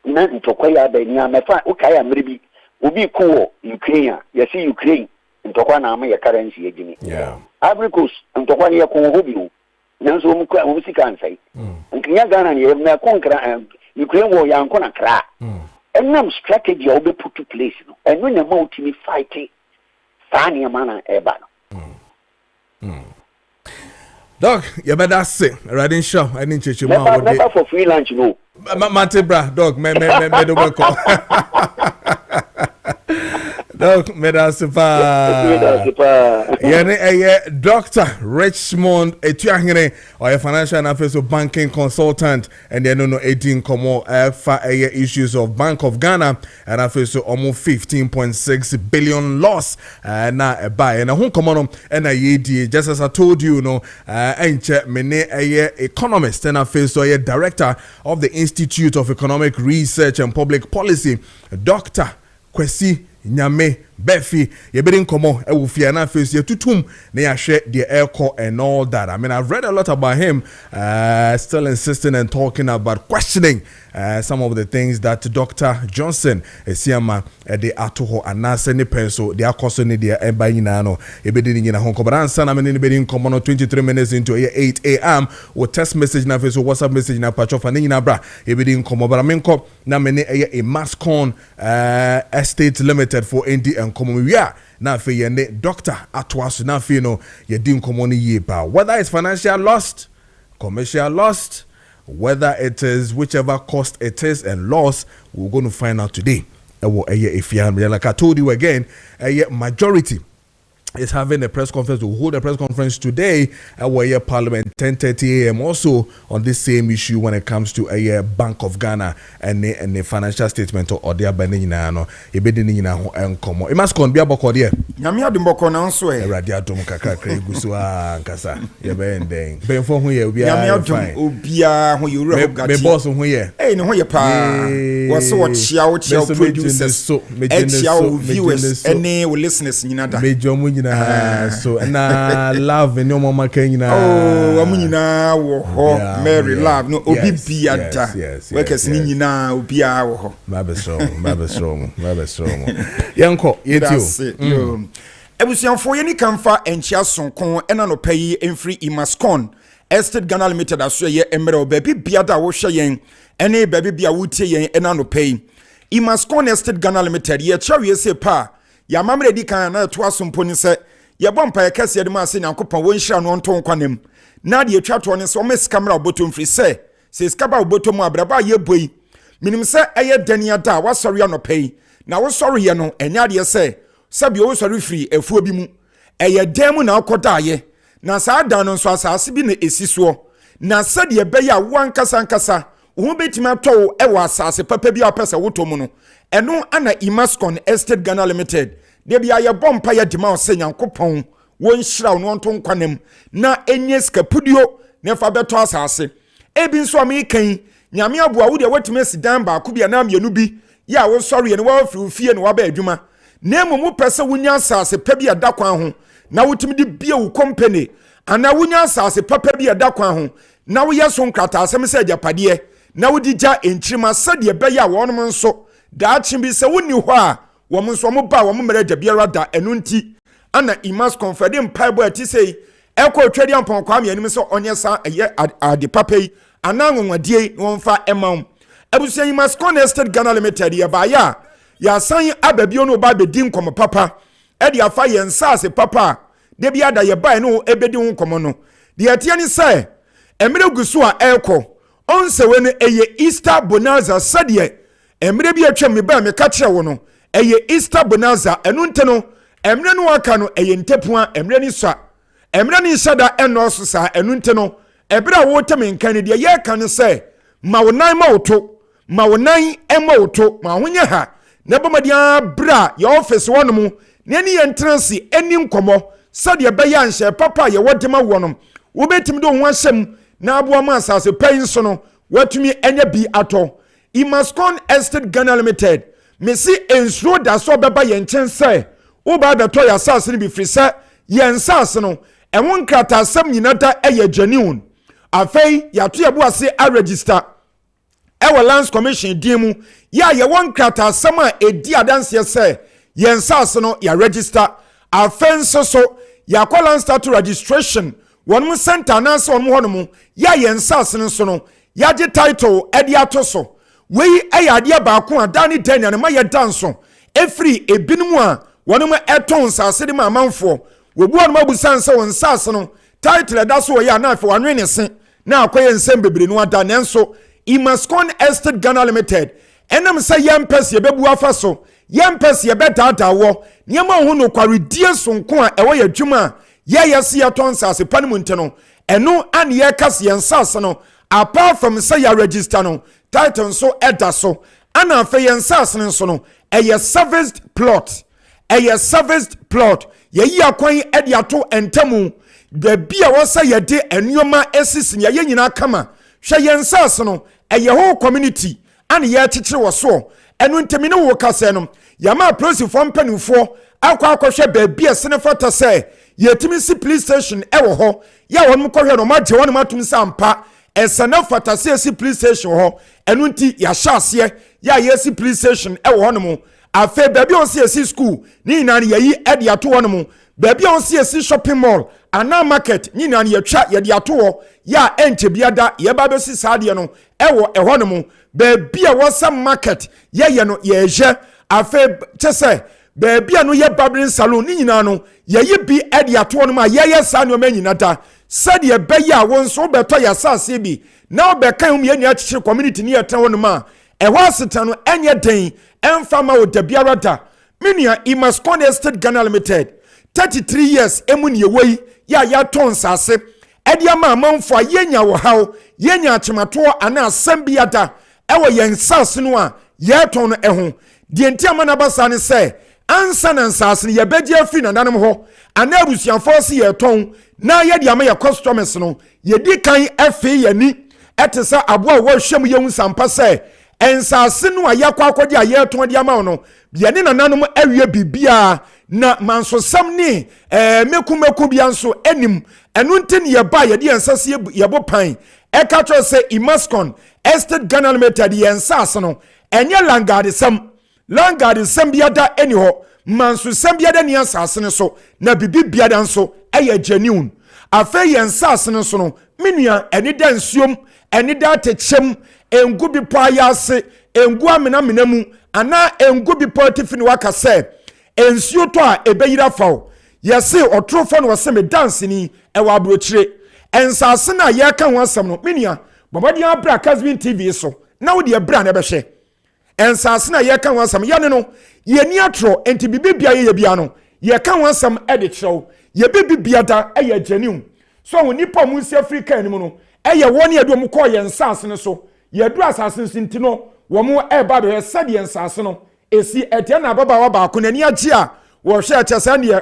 none to quite the near my fat, okay, I'm maybe will be cool, Ukraine. You see, Ukraine, and Tokwana, my currency, Jimmy. Yeah. Abricos, and Tokwania Conhobio. Nanso Muka can say. And Kiagana, you have no conquer Ukraine war, young Conakra. And now strategy will be put to place. And when the multi fighting, Fania Mana Ebano. Dog, you better say, riding show. I didn't change your never for free lunch, no. Matebra, dog, me the welcome. Dog, me da sepa. Yene Dr. Richmond Etuahene, or a financial and affairs of banking consultant, and then no 18 issues of Bank of Ghana, and affairs of almost 15.6 billion loss. Na a buy and a home common and a yedi. Just as I told you, Enche Mene economist and affairs a director of the Institute of Economic Research and Public Policy, Dr. Kwesi Nyame Befi Yeberin Komo Ewufiana face Yetutum na share the airco and all that. I mean, I've read a lot about him, still insisting and talking about questioning some of the things that Dr. Johnson Esiama the atoho anase ni penso the akoso ni the eba nyina no ebedi nyina honko but answer na me ni bedi nkomo no 23 minutes into 8 a.m. or text message na face WhatsApp message na patcho fa nyina bra ebedi nkomo but amenko na me ni a Mascon Estate Limited for ND and Komo we are na fe ye Dr. Atwaso na fe no ye di nkomo ni ye ba whether it's financial lost, commercial lost, whether it is whichever cost it is and loss, we're going to find out today. Like I told you again, a majority is having a press conference. We'll hold a press conference today at Warrior Parliament 10:30 a.m. Also on this same issue when it comes to a Bank of Ghana and the financial statement or their Beninano. A bedinina and Como. It must be a bocodia. Yamia Dumboko now swear. Radiatum Kaka Gusua Kasa. You're bending. Ben for who you be Ubia who you wrote. Me boss who ye. Hey, no, your pa was so what Chiao producers, Chiao viewers, and they will listeners in another. So and love and no mama Kenya. Oh, Amina, Mary love no Obibiata. Yes. Workers Nina Ubia. Rabbi strong. Yanko, you. Ebusian for any camphor and Chason con and an opay and free Imascon. Estate Ghana Limited as ye emerald baby biada washayen, any baby bia wuti and an opay. Imascon Estate Ghana Limited, ye cherry say pa. Ya mamre di kan na to asomponi se ye bompa ye kase de ma se nyankopon won hira no onton kwanem na de atwa to ne so mes camera bottom free se skaba bottom abraba ye boi minim se eye dania da wasori anopai na wosori ye no enya de se sabi wo sori free efuo bi mu eye dem na akoda ye na sa da no so asase bi na esiso na se de be ya wankasa wo betima to e wa asase papa bi apesa wotomu no eno ana Imascon Estate Ghana Limited de bia ye bompa ye dema se nyankopon won hira no onton kwanem na enye skapudio ne fa beto asase ebi nso amekan nyame aboa wo de watime sidan ba ko bia na mienu bi ya wo sori ne wa firi fie ne wa ba adwuma na emu pese wunya asase pa bi ada kwan ho na wotimi de bia wo company ana wunya asase papa bi ada kwan ho na wo yeso nkrata asem se ajapade na wo digya enchima sade be ya wonom nso da chimbi se woni ho a wo nso mo ba wo mmere gya biara da enu nti ana Imascon fede mpaibo ati sei ekọ twedi ampon kwa me anim se onye sa eye ade papai ana nwanwadie no mfa emam abusia Imascon Estate Ghana Limited ya ba ya san ababio no ba bedi nkom papa e de afa ye nsase papa de bia da ye ba no ebedi nkom no de atie ni se emire gusu a ekọ onse we no eye Easter bonanza sade emire bi atwa me ba me ka kire wo no eye Easter bonanza enu nte no emire no aka no eye ntepua emire ni sa emire ni sada enoso sa enu nte no ebira wo teme nkan de ye ka no se ma wonan ma woto ma wonan ema woto ma honye ha na bomadia bra ye office wonom ne ni ye ntransi eni nkomo sade be ya nhye papa ye wodema wonom wo betim do ho ahyem na aboa ma asase pai so no watumi enya bi ato Imascon Estate Ghana Limited mesi ensuro da so beba ye nchen se wo ba beto ya asase ni bi free se ye nsase no enwo nkrata asem nyinata eye genuine afei ya to ye bo ase a register ewa Lands Commission dimu ya ye won nkrata asem a edi adanse se ye nsase no ya register afei so ya kwa land start registration won center na so won hono ya ye nsase no so no ya je title edi atoso we ayade ba ko adani dania ne ma ye danso efri ebinum a wonum eton sase de mamanfo we bu wonum abusan se won sase no title da so ya na afi wanwe ne se na akoye nsem bebre no ada nenso Imascon Estate Ghana Limited enam se yempes ye bebu afa so yempes ye betata wo niema hu no kwaredie sonko a ewo ye dwuma ye yesi aton sase panim nteno eno an ye kase yensase no apart from say ya register no title so eda so ana afa yensase no no eye serviced plot ye yi akwan ede ato entamu da bia wo say ye de enuoma esisi ye nyina kama hwe yensase no eye ho community ana ye chichire wo so enu ntemi ne wo kase no yama prosifo mpanifo akwa hwe ba bia senefata say yetimi si police station ewo ho ya won mkohwe no magye won matum sampa esana fata si police station ho enu nti ya hyase ya yesi police station ewo ho no afa ba bia on si school ni na yayi ede ato ho no ba bia on si shopping mall ana market ni na ya twa ye de ato ho ya enche biada ye ba be si saade no ewo eho no ba bia wo sam market ye no ye je afa chese baby no ye barbering salon ni nyina no ye bi ede ato no ma ye sa no ma nyina da said ye be ya won so beto ya sase bi na obekan hu ye ni achichire community ni ye tan no ma e ho aseta no enye den emfa ma o da biara da minia Imascon Estate Ghana Limited 33 years emu ne wei ya ton sase ede ama amanfo yenya wo haw yenya achemato ana asem biada ewo yen sase no a ye ton no eho de enti ama na basa ne se ansa na sase ne ye beje afi na nanem ho ana abusuafo se ye ton na ye de ama ye customers no ye di kan afi yani etesa aboa wo hwem ye unsampa se ensase no a yakwa akodi a ye ton de ama no ye ne na nanem awie bibia na manso sam ni meku bia nso enim enu ntin ye ba ye de ensase ye bo pan e ka tro se Imascon Estate Ghana Limited ye ensase no enye langard sam bia da eni ho manso sam bia da ni ensase ne so na bibi bia da nso eye genuine afa ye ensase ne so no menua eni da nsuom eni da techem engu bi po ayase engu amena mu ana engu bi po tifini waka se ensuo to a ebeyira faw yese otrofo no wase me dance ni ewa abrochire ensase na ye ka ho asem no menua bobodi abra Kessben TV so na wo de abra na behwe ensase na ye ka ho asem ye ne no ye ni atro enti bibibia ye bia no ye ka ho asem e de kyerɛw ye bibibia da eye genuine so wo nipa mu si Africa ni mu no eye woni edu mu kɔ ye ensase ne so ye du asase sinti no wo mu e ba be se de ensase no esi etia na baba wa ba ko nani agye a wo hwe akyesa ne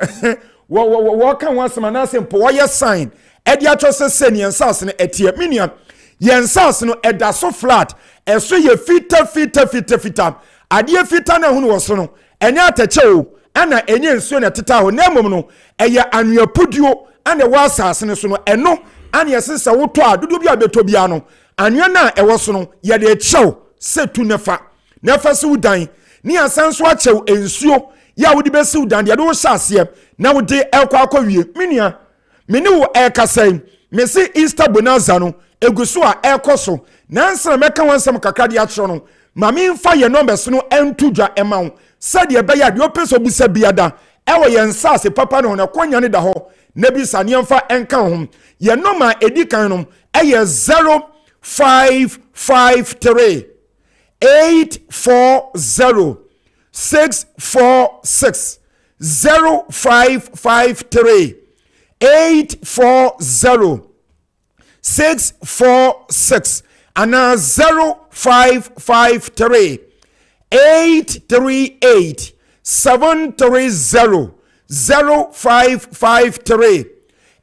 wo kan wasema na sempo wo ye sign edi atwose se ne ensase no etia minia ye ensase no eda so flat eso ye fita ade fita na hunu wo so no enya atache o ana enye nsuo na teta ho na emom no eye anweapuduo ana wo asase no so no eno ana yesesa wo to a dudu bia beto bia no anwe na ewo so no ye de chew setu nefa se udan ni asanso achew ensuo ya wodi besi udan de do hyase na wodi ekwa wie minia meni wo ekasai mesi Easter bonanza no eguso a ekoso na nsana meka wansam kakra de atro no mami mfa ye numbers no entudwa emawo sade ebe ya de opeso busa biada ewo ye nsase papa no na kwanya ne da ho na bisa ne mfa enka ho ye noma edikan no eye 0553 840 646 0553 840 646 and 0553 838 730 0553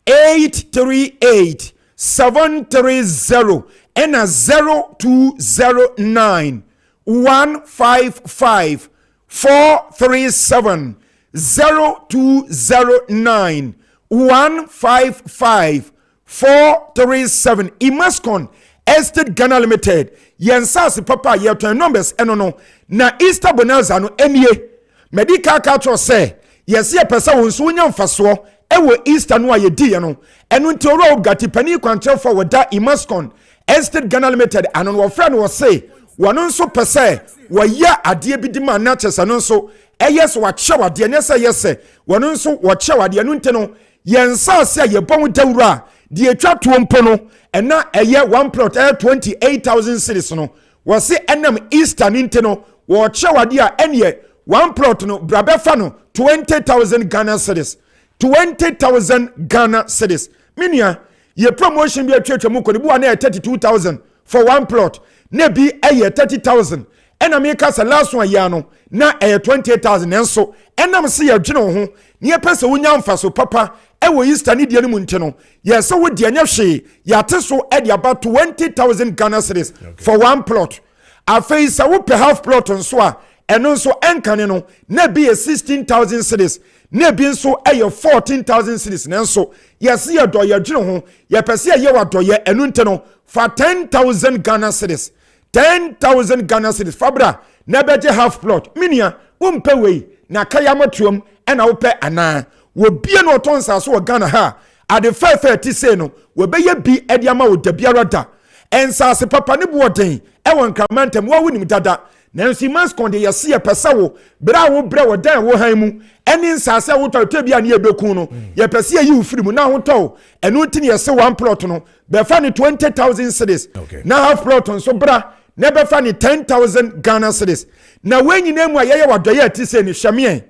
838 730 and 0209 155 437 0209 155 437 Imascon Estate Ghana Limited yensas papa yeton numbers eno na Easter bonanza no enie medical culture say yes ye pesa wonso wonya mfaso ewo Easter no ayedi ye no eno ntoro gati pani kwanche for wada Imascon Estate Ghana Limited anon wo friend wo say wono nso pese wo ya ade bidima na chesa no nso eyes wa chewa de ne say yes wono nso wo chewa de no nteno yensas ye bon dawura de atwa to mpo no ena eye one plot 28,000 cedis no wo se enam Easter ninteno wo chewa de a ene one plot no brabefa no 20,000 Ghana cedis 20,000 Ghana cedis minia ye promotion bi atwa mu ko de bu na 32,000 for one plot na bi eye 30,000 ena me kasa last one ya no na eye 28,000 enso enam se ye dwene ho ne pese wonya mfaso papa ewo Easter ni die no mu nteno ye se wo die nya hwe ya te so e de about 20,000 Ghana cedis for one plot afei se wo pe half plot nso a eno nso enkane no na bi 16,000 cedis na bi nso eye 14,000 cedis nenso ye se ye do ye dwene ho ye pese ye wa do ye enu nteno for 10,000 Ghana cedis 10,000 Ghana cedis fabra na beje half plot minia wo mpe wei na kaya matuom ena wo pe ana wo bie no tonsa so wo Ghana ha ade fefe ti se no wo be ye bi ede ama wo da biara da ensase papa ne bo den e won kramantem wo wunim dada nansi Imascon de yesi ye pese wo bra wo bre wo dan wo han mu eni nsase wo to bia ne ye beku no ye pese ye yi ufiri mu na ho to enu ntini yesi one plot no be fa ni 20,000 cedis na half plot so bra ne be fa ni 10,000 Ghana cedis na wenyi na mu ayeye wadoye ti se ni hweme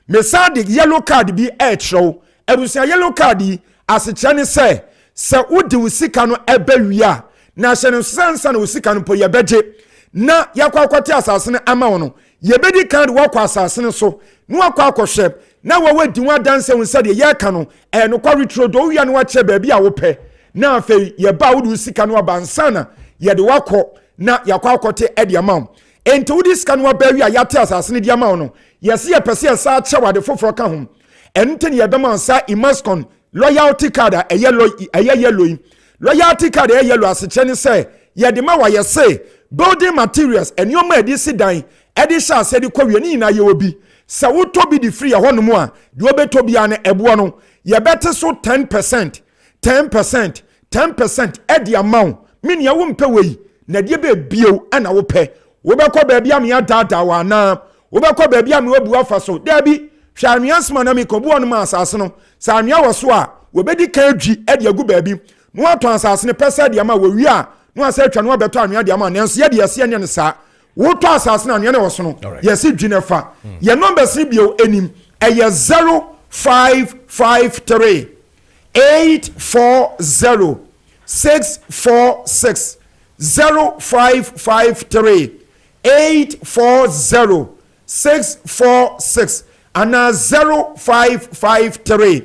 me sa de yellow card bi e ebusia yellow card yi asekyerɛ ne sɛ wodi wo sika no ebawia na hyɛ no sansa na wo sika no po yɛbɛgye na yakwakwate asase no ama wo no yɛbɛdi kan de wakɔ asase no so na wakɔ akɔhwɛ na wawadi ho adanse wo sɛ de yɛka no no kwa retro do wia no wakyɛ baabi a wopɛ na afei yɛba wodi wo sika no abansa na yɛde wakɔ na yakɔ akɔte ɛde ama wo enti wodi sika no abawia yɛate asase no de ama wo no yɛse yɛpɛsɛ yɛsa akyɛ wade foforɔ ka ho ɛnte ne yɛbɛma nsa imascon loyalty card a ɛyɛ yellow loyalty card ɛyɛ yellow asekyerɛ ne sɛ yɛde ma wa yɛse building materials ɛnneɔma ɛde si dan ɛde hyɛ ase de kɔwie ne nyinaa yɛwɔ bi sɛ wotɔ bi de free ɛhɔ no mu a deɛ wobɛtɔ bia no ɛboɔ no yɛbɛte so 10% ɛde ama wo menea wompɛ wei na deɛ bɛbio ɛna wopɛ wobɛkɔ baabi a meyɛ daadaa wɔ anaa wobɛkɔ baabi a mewabu afa so daabi hwɛ anwea soma na mekɔbu no ma asase no sɛ anwea wɔ so a wɔbɛdi ka adwi ɛde agu baabi na watɔ asase no pɛ sɛ de ama wɔwie a na wasɛ atwa no wabɛtɔ anwea de ama nanso yɛde yɛseɛ ne ne saa wotɔ asase no anwea ne wɔ so no yɛse dwi ne fa yɛ numbers no bio anim ɛyɛ 0553 840 646 0553 840 646 and 0553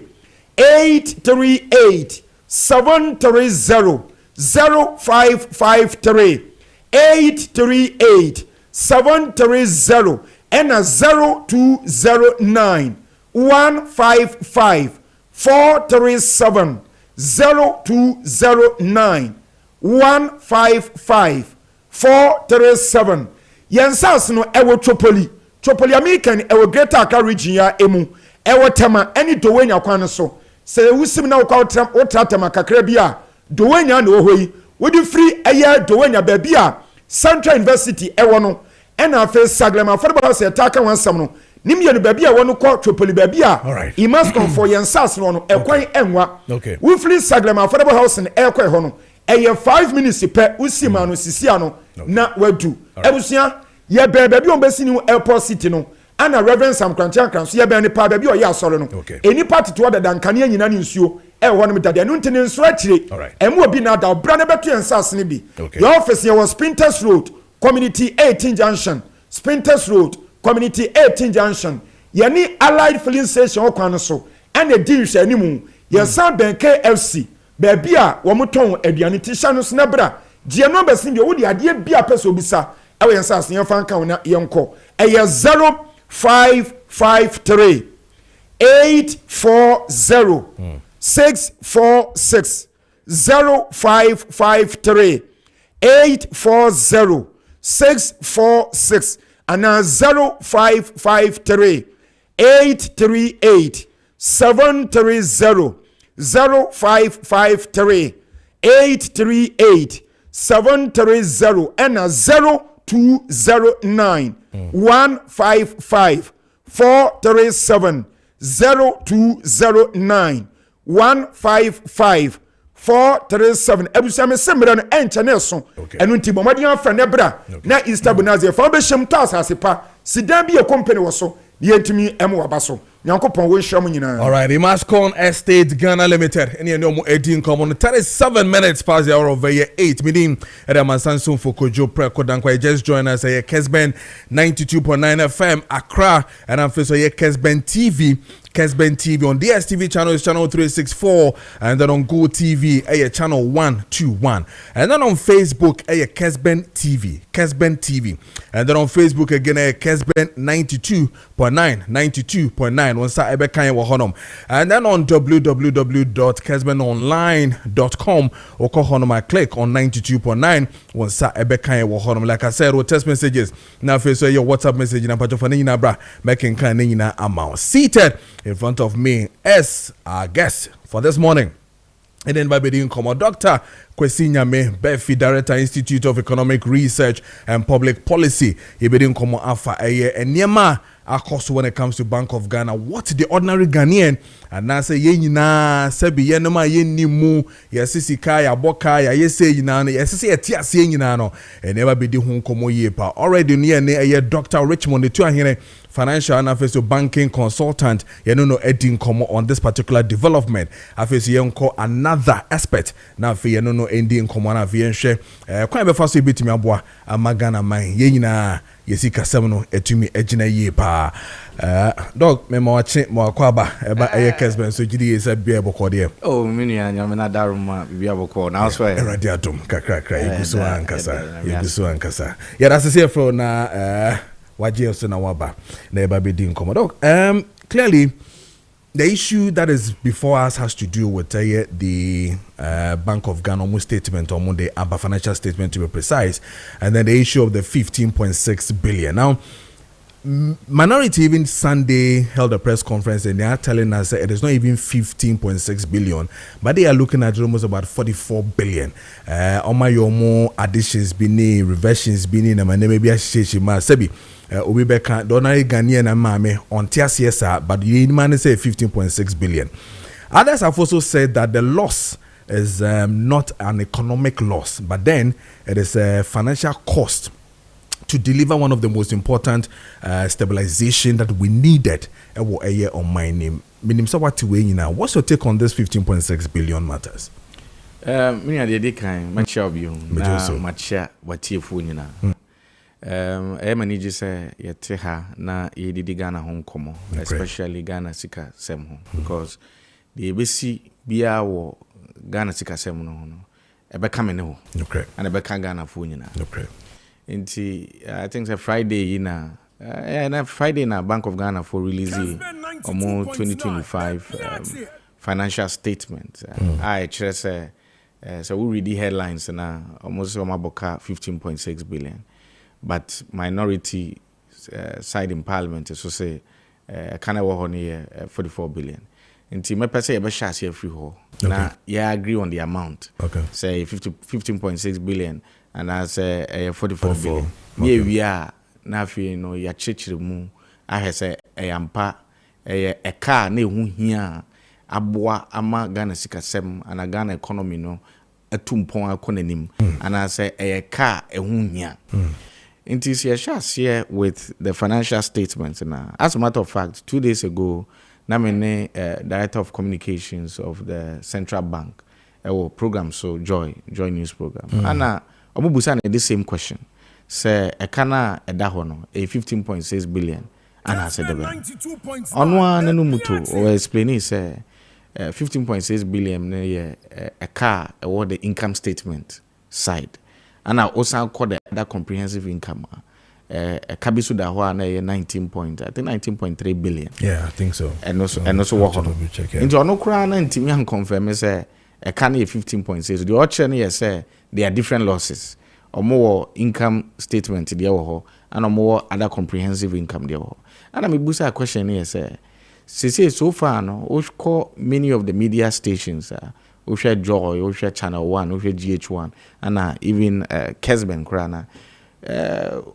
838 730 0553 838 730 and 0209 155 437 0209 155 437 yensas no ewo Tropoli American ewo Greater Accra region ya emu ewo tema any dowenya kwan so se wusim na wotra tema kakra bi a dowenya na ohoyi wodi free eye dowenya ba bi a Central University ewo no ena afa saglema football se taka wansam no nimye no ba bi a wo no kɔ Tropoli ba bi a imascon for yensas no ekwan enwa we free saglema football house ne ekɔ ho no eye 5 minutes pe usima no sisia no na wadu ebusia ye bebe bi on besi ni airport city no ana Reverend Sam Krantian so ye be ni pa bebe o ye asore no eni party to da nkane nyina ni nsuo e ho no metade no ntene nso akire emu obi na da bra na beto ensas ne bi your office ye was Spinters Road Community 18 Junction Spinters Road Community 18 Junction ye ni Allied Filling Station okwan so ana di hwe animu ye san ben KFC baabi a wo moton aduane tisha no so na bra gie no besi bi wo di ade bia pese obisa ewe yensas ne fan kan na yenko eye 0553 840 646 0553 840 646 and 0553 838 730 0553 838 730 and 0209 155 437 0209 155 437 ebusame semre no enchane so enu nti bomadi afra ne bra na Easter bonanza fa be shem to asase pa sidan bi e company wo so ye ntimi em waba so nyankopon wo nhyiam nyina. All right, Imascon Estate Ghana Limited any no mo edin common 37 minutes past the hour of 8 meaning at Amansansun for Kojo Preko Dankwah just join us here Kessben 92.9 FM Accra and I'm for here Kessben TV on DSTV channel is channel 364 and then on Go TV channel 121 and then on Facebook Kessben TV and then on Facebook again Kessben 92.9 once I ever can honum and then on www.kessbenonline.com or call honum click on 92.9 once I ever can honum like I said with text messages now if you say your WhatsApp message na pacho fanina bra making kind na amount seated in front of me as our guest for this morning. And then by being come Dr. Kwesi Nyame, Befi, Director, Institute of Economic Research and Public Policy. Ibedin komo afa eye enyema akos when it comes to Bank of Ghana. What the ordinary Ghanaian and now say ye nyina sebi ye noma ye nimu ye sisi kaya boka ya ye say nyina ye sisi etia say nyina no e never be di ho komo ye pa. Already near ne Dr. Richmond the two ahene financial and affairs banking consultant ye no edin komo on this particular development. Affairs ye nko another expert na fe ye no ending komo na fe nhwe kwan be fa so bitimi aboa amagana man ye nyina yesi kasem no etumi agina ye pa dog me ma wache ma akwaba eba Kessben so gidi yesa bia bokode oh minu ya nyame na daruma bia bokode na so e ready atom kakra igusu ankasa ya da sese fro na waje so na waba na eba be di nkomo dog clearly the issue that is before us has to do with the Bank of Ghana statement or the ABA financial statement to be precise, and then the issue of the 15.6 billion. Now, Minority even Sunday held a press conference and they are telling us that it is not even 15.6 billion, but they are looking at almost about 44 billion. Omayomo additions bini, reversions bini, na maybe a shishima sebi. Obibeka donai Ghanaian and mame on TSSR, but you man say 15.6 billion. Others have also said that the loss is not an economic loss, but then it is a financial cost to deliver one of the most important stabilization that we needed a year on my name. What's your take on this 15.6 billion matters? Manage say yete ha na yedidi Ghana ho komo, especially Ghana sika sem ho, because the ebesi bia wo Ghana sika sem no ebeka me ne ho, and ebeka Ghana fo nyina. Nti I think say Friday na Friday na Bank of Ghana for release omo 2025 financial statement. I say so we read the headlines na almost omaboka 15.6 billion. But minority side in parliament so say can I work on here 44 billion. And me per se be share here free ho. Now yeah agree on the amount. Okay. Say 15.6 billion and I say 44 billion. Yeah we are na fi no ya chechire mu I say ampa a car na hu hia aboa ama Ghana sikasem and Ghana economy no atumpon akonanim and I say a car hu hia. It is here with the financial statements. As a matter of fact, 2 days ago, Namene, Director of Communications of the Central Bank, program so Joy News program. And Omubusan the same question. Say a kana a dahono a 15.6 billion. And I said on one numuto or explaining say 15.6 billion a car or the income statement side. And I also call that comprehensive income. Kabisu da ho na 19.3 billion. Yeah, I think so. And also work on. Into ono kra na ntimi han confirm say e can 15.6. The option say there are different losses. Or more income statement there ho and more other comprehensive income there ho. And I me busa a question here say so far no we call many of the media stations we share Joy, we share Channel 1, we share GH1, and even Kessben Krana.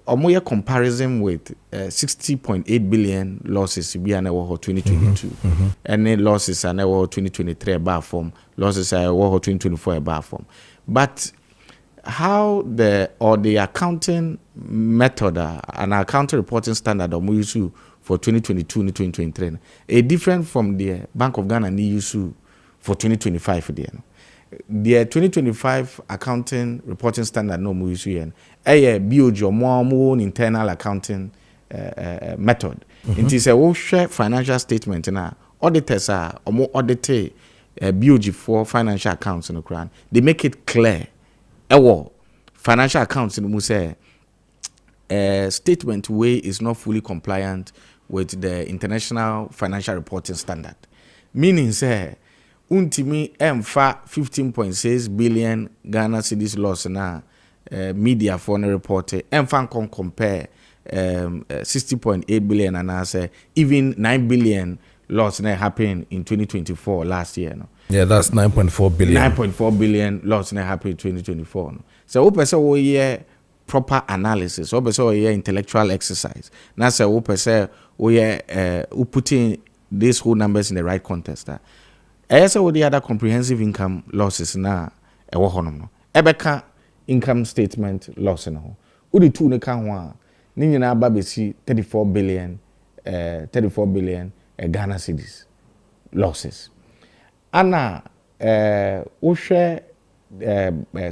Omoya comparison with 60.8 billion losses to be an 2022. Any losses are now 2023 about form, losses are 2024 about form. But how the accounting method and accounting reporting standard of use for 2022 and 2023 is different from the Bank of Ghana use for 2025 there. The 2025 accounting reporting standard no mu use yen. BOG or more internal accounting method. It is a share financial statement na auditors are or more audit BOG for financial accounts in the crown. They make it clear. Financial accounts in mu say statement way is not fully compliant with the international financial reporting standard. Meaning say untimi emfa 15.6 billion Ghana cedis loss na media for the report emfa compare 60.8 billion and I say even 9 billion loss that happened in 2024 last year. No? Yeah, that's 9.4 billion. 9.4 billion loss that happened in 2024. No? So, we person proper analysis. We person intellectual exercise. Now, so we person we putting these whole numbers in the right context. Also, the other comprehensive income losses na ewo honom no. Ebeka income statement loss no. Udi two ne kan ho a ni nyina ba besi 34 billion Ghana cedis losses. Ana wo hwe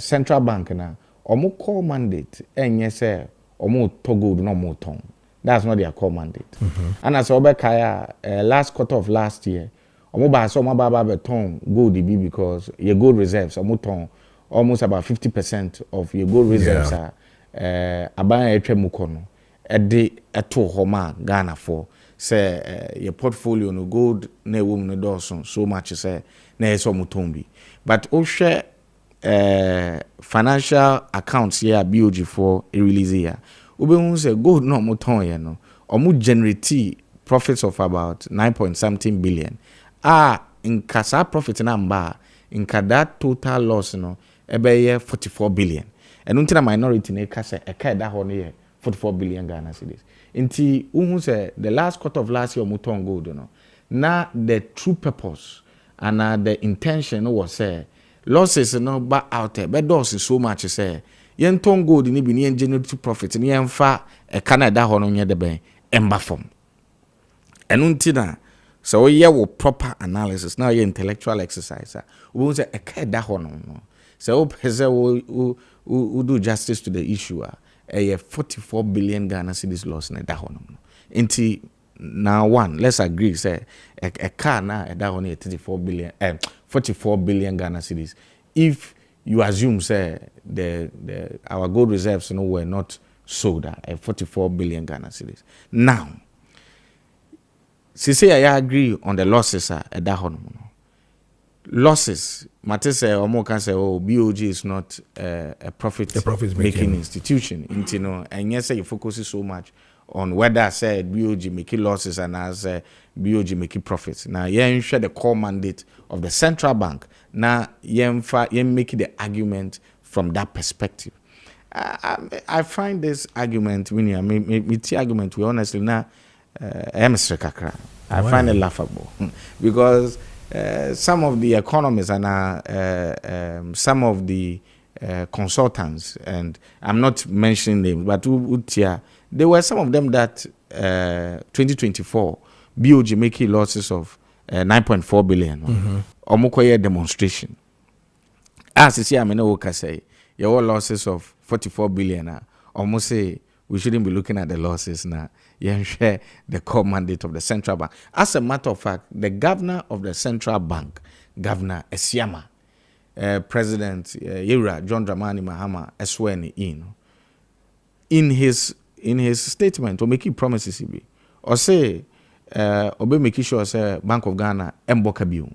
central bank na omo core mandate enye se omo to gold no omo ton. That's not their core mandate. And as Obekaya last quarter of last year, Omoba so Mababa ton gold DB because your gold reserves almost about 50% of your gold reserves are abaya etre mukono. Ede eto homa Ghana for say your portfolio no gold na wom no dawson so much say na eso mutombi. But share financial accounts here BOG for a release here. Ube say gold no moton ye no. Omu generate profits of about 9.something billion. In kasa profit number in that total loss no ebe 44 billion. And until minority ne kasa da ho ne 44 billion Ghana cedis. Inti unhu say the last quarter of last year moton gold no. Na the true purpose and the intention was say losses no back out there. But those so much say yen ton gold ni bi ni yen generate profit ni yen fa Canada ho no nye de ben emba form. Enu ntina so ye wo proper analysis now ye intellectual exercise we won say da ho no. So pese we do justice to the issue a 44 billion Ghana cedis loss na da ho no. Nti now one let's agree say a car na da ho no 34 billion 44 billion Ghana cedis if you assume say our gold reserves were not sold at 44 billion Ghana cedis. Now, say I agree on the losses at that honor. Losses, Mate say or more can say, oh, BOG is not a profit making institution. And yes, you focus so much on whether I said BOG making losses and as BOG making profits. Now, you share the core mandate of the central bank. Now, you make the argument from that perspective. I find this argument, argument, we honestly now, I find it laughable because some of the economists and some of the consultants, and I'm not mentioning names, but there were some of them that 2024 BOG making losses of 9.4 billion. Omukoye demonstration. As you see, I mean, okay, say your losses of 44 billion. Almost say we shouldn't be looking at the losses now. You share the core mandate of the central bank. As a matter of fact, the governor of the central bank, Governor Esiama, President Yura John Dramani Mahama, swearing in his statement or making promises, or say, obe making sure say Bank of Ghana embokabiu.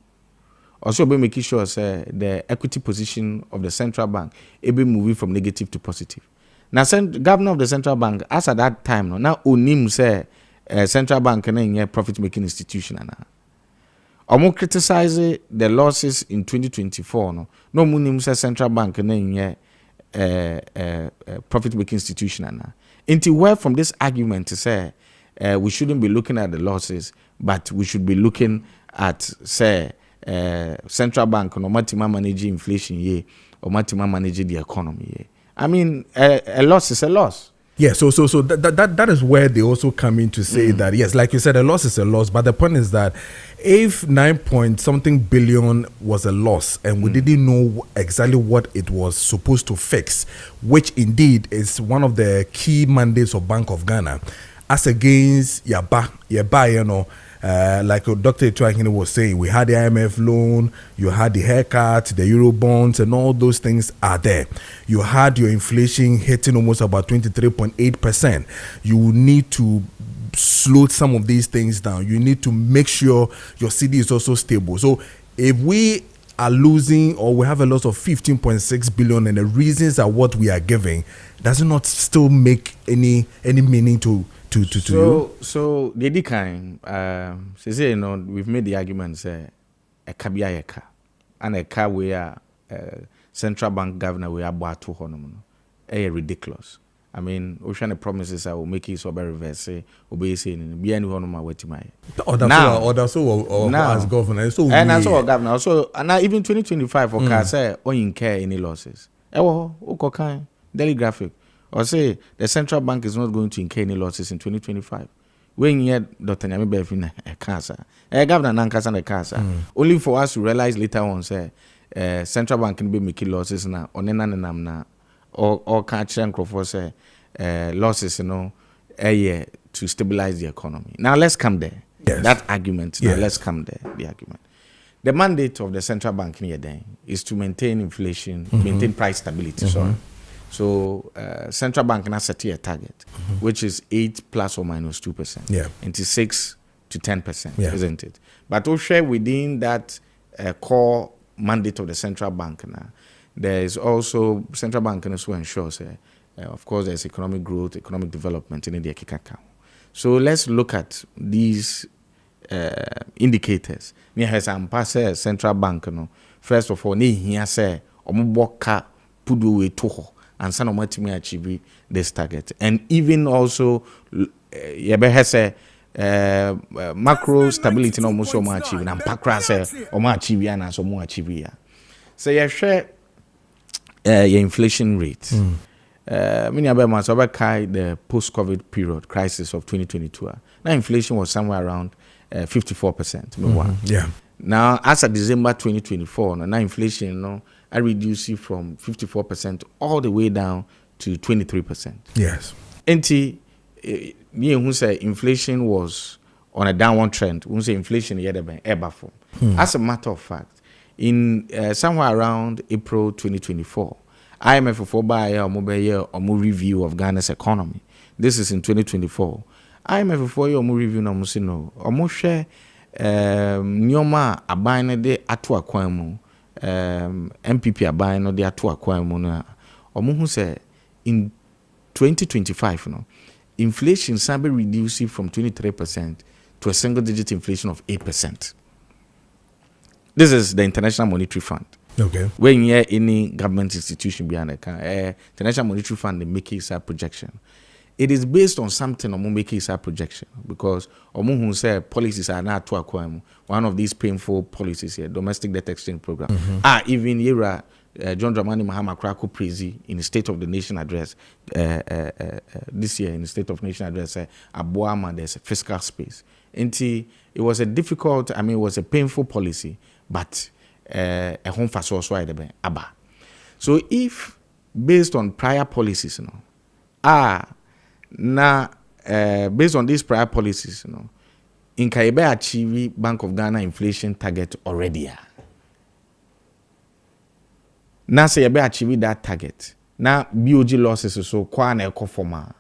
Also, be making sure say the equity position of the central bank be moving from negative to positive. Now, governor of the central bank, as at that time, now unim say central bank na profit making institution na. Omo criticize the losses in 2024 no munim say central bank na profit making institution na. Until where from this argument to say we shouldn't be looking at the losses, but we should be looking at say central bank no matima manage inflation ye or matima manage the economy ye. I mean a loss is a loss. Yeah, so that is where they also come in to say that yes, like you said, a loss is a loss, but the point is that if 9-point-something billion was a loss and we didn't know exactly what it was supposed to fix, which indeed is one of the key mandates of Bank of Ghana, as against Yaba, you know. Like Dr. Etwahine was saying, we had the IMF loan, you had the haircut, the Euro bonds, and all those things are there. You had your inflation hitting almost about 23.8%. You need to slow some of these things down. You need to make sure your CD is also stable. So if we are losing, or we have a loss of 15.6 billion, and the reasons are what we are giving, does it not still make any meaning to you? So the kind, say, we've made the argument say a kabia yeka, and a car where central bank governor we are bought to honor, ridiculous. I mean, ocean promises I will make it so very reverse. Say, obey saying, be any one of my way to my. Or as governor, and that's all governor. So, and now even 2025 for car say, or incur any losses. Okay, daily graphic. Or say the central bank is not going to incur any losses in 2025. When yet Dr. Nyame Befin a casa, a governor Nankas and a casa. Only for us to realize later on, say, central bank can be making losses now, or na. Or catch and for say losses, a year to stabilize the economy. Now let's come there. Yes. That argument. Now let's come there. The argument. The mandate of the central bank near then is to maintain inflation, maintain price stability. So central bank now set a target, which is 8 plus or minus 2%. Yeah. Into 6 to 10%, isn't it? But to share within that core mandate of the central bank now. There is also central bank can also ensure, of course, there's economic growth, economic development in the Kikaka. So let's look at these indicators. Near has a central bank, first of all, here say omuboka pudu toho and some of me achieve this target, and even also has a macro stability no much achieve and pakra say achieve and so more achieve. So you share. Your inflation rate. Many of them the post-COVID period crisis of 2022. Now inflation was somewhere around 54%. Yeah. Now as of December 2024, now inflation, I reduced it from 54% all the way down to 23%. Yes. And who say inflation was on a downward trend. Who say inflation ever form. As a matter of fact. In somewhere around April 2024, IMF for by a mobile review of Ghana's economy. This is in 2024. IMF for your review no musino. Share Nyoma abine de atua kwemu. MPP abine de atua kwemu na. Who say in 2025 inflation sabe reduced from 23% to a single digit inflation of 8%. This is the International Monetary Fund. Okay. When you any government institution behind the International Monetary Fund, they make it a projection. It is based on something on make it a projection because who say policies are not to acquire one of these painful policies here, domestic debt exchange program. Even era John Dramani Mahama Krako Prezi in the State of the Nation address this year in the State of the Nation address Abuama there's a fiscal space. It was a difficult, it was a painful policy. But a home for so ABBA. So if based on prior policies, based on these prior policies, in Kaibe achieve Bank of Ghana inflation target already. Now say you achieve that target. Now BOG losses so kwa na ekofoma.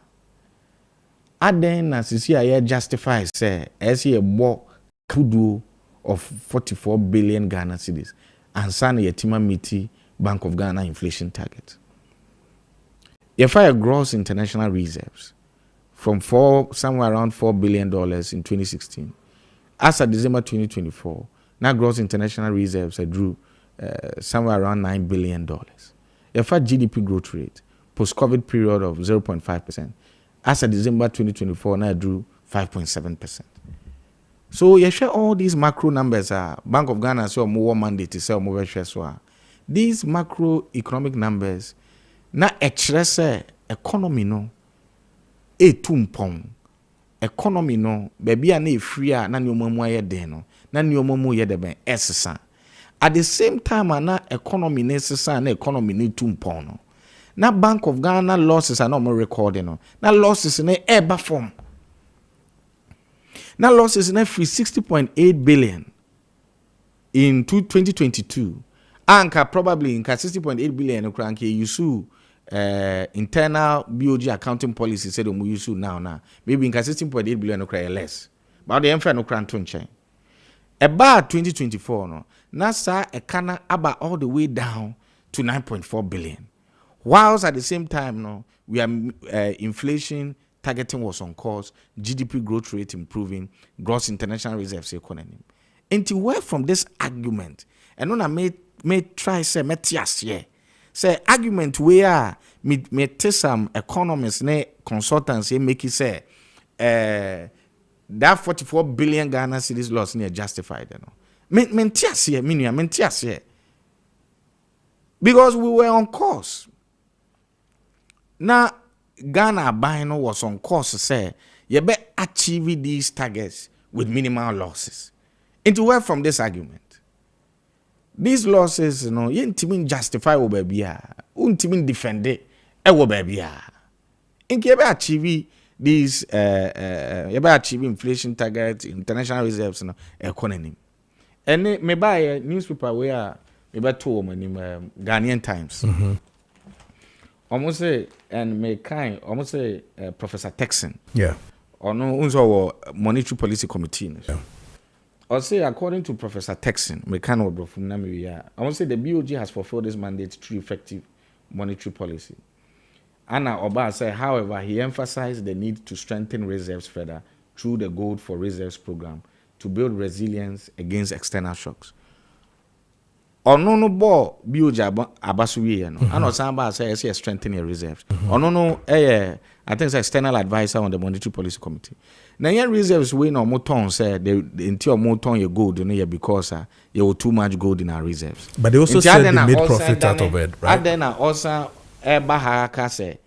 Aden na sisi aye justify say esi e bo kudu of 44 billion Ghana cedis and sign a Yatima Miti Bank of Ghana inflation target. If I gross international reserves from somewhere around $4 billion in 2016, as of December 2024, now gross international reserves drew somewhere around $9 billion. If I GDP growth rate post-COVID period of 0.5%, as of December 2024, now drew 5.7%. So you share all these macro numbers. Bank of Ghana so more mandate to sell more shares. These macroeconomic numbers na express economy no tumpong economy no baby na free na nyomamu aye den no na nyomamu ye de ben esesa. At the same time na economy na esesa na economy na tumpong no. Na Bank of Ghana losses are not more recording no. Na losses na eba form. Now losses in free 60.8 billion in 2022. Anka probably in 60.8 billion okranke you internal BOG accounting policy said we use now. Maybe in 16.8 billion okra less. But the enfra no kran chain. About 2024 no NASA ekana aba all the way down to 9.4 billion. Whilst at the same time no we are inflation targeting was on course, GDP growth rate improving, gross international reserves economy. And to work from this argument, and when I may try say metias here. Say argument where me tell some economists ne consultants make it say that 44 billion Ghana cedis loss near justified, you know. Mentias here. Because we were on course. Now Ghana buying was on course say you better achieve these targets with minimal losses. And to work from this argument. These losses, you know, you ain't justify or baby, you defend it, baby. In you achieve these, you achieve inflation targets, international reserves, no economy. And me buy a newspaper where me buy two Ghanaian Times. Almost say and me kind, almost say Professor Texan. Yeah. Or no, also monetary policy committee. Yeah. I'll say, according to Professor Texan, I want to say the BOG has fulfilled this mandate through effective monetary policy. Anna Oba said, however, he emphasized the need to strengthen reserves further through the Gold for Reserves program to build resilience against external shocks. No bo BOG abasuye no. Ano samba say strengthen your reserves. No I think it's external advisor on the monetary policy committee. Now your reserves we no moton say the until moton your gold you because you have too much gold in our reserves. But they also said they made profit out of it, right? And then also bahaka say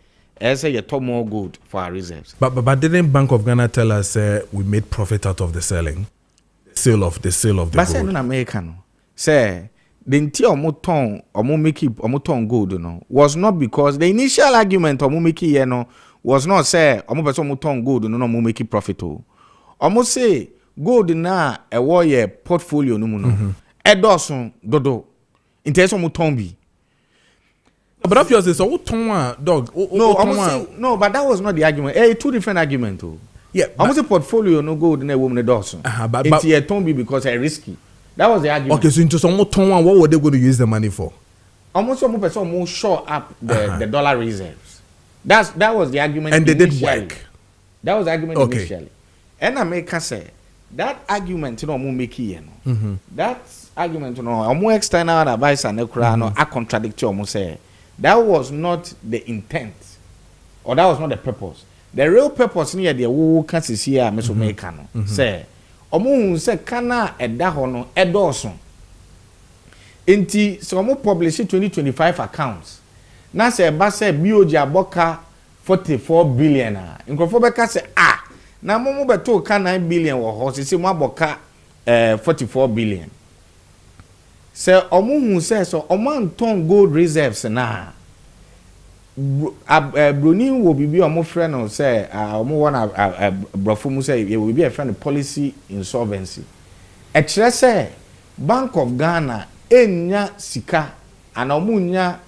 you top more gold for our reserves. But didn't Bank of Ghana tell us we made profit out of the sale of the but gold? But say no American say the until moton gold no was not because the initial argument make it no was not say omo person mo ton gold no mo make profit o. Omo say gold na e wo ye portfolio no mu no. E dosun dodo. Intention mo ton bi. But obviously so ton dog. No, but that was not the argument. Two different arguments o. Yeah. Omo say portfolio no gold na woman dosun. But e ton bi because it's risky. That was the argument. Okay, so into some ton what were they going to use the money for? Almost some person more shore up the dollar reserves. That was the argument. And they initially. did work. That was the argument initially. And America say that argument you know make it that argument you know more external advisor no I contradict you say that was not the intent or that was not the purpose. The real purpose near the who can see here Mr. America no say omo say kana eda ho no edoso enti so omo publish 2025 accounts na say ba say BOG aboka 44 billion nkrofo beka say na mo beto ka 9 billion wo ho say mo aboka 44 billion say omo hu say so omo anton gold reserves na broni wo bibi omo frɛ no say omo wana brofo mu say ye wo bibi e frɛ no policy insolvency e kyerɛ say Bank of Ghana enya sika ana omo nya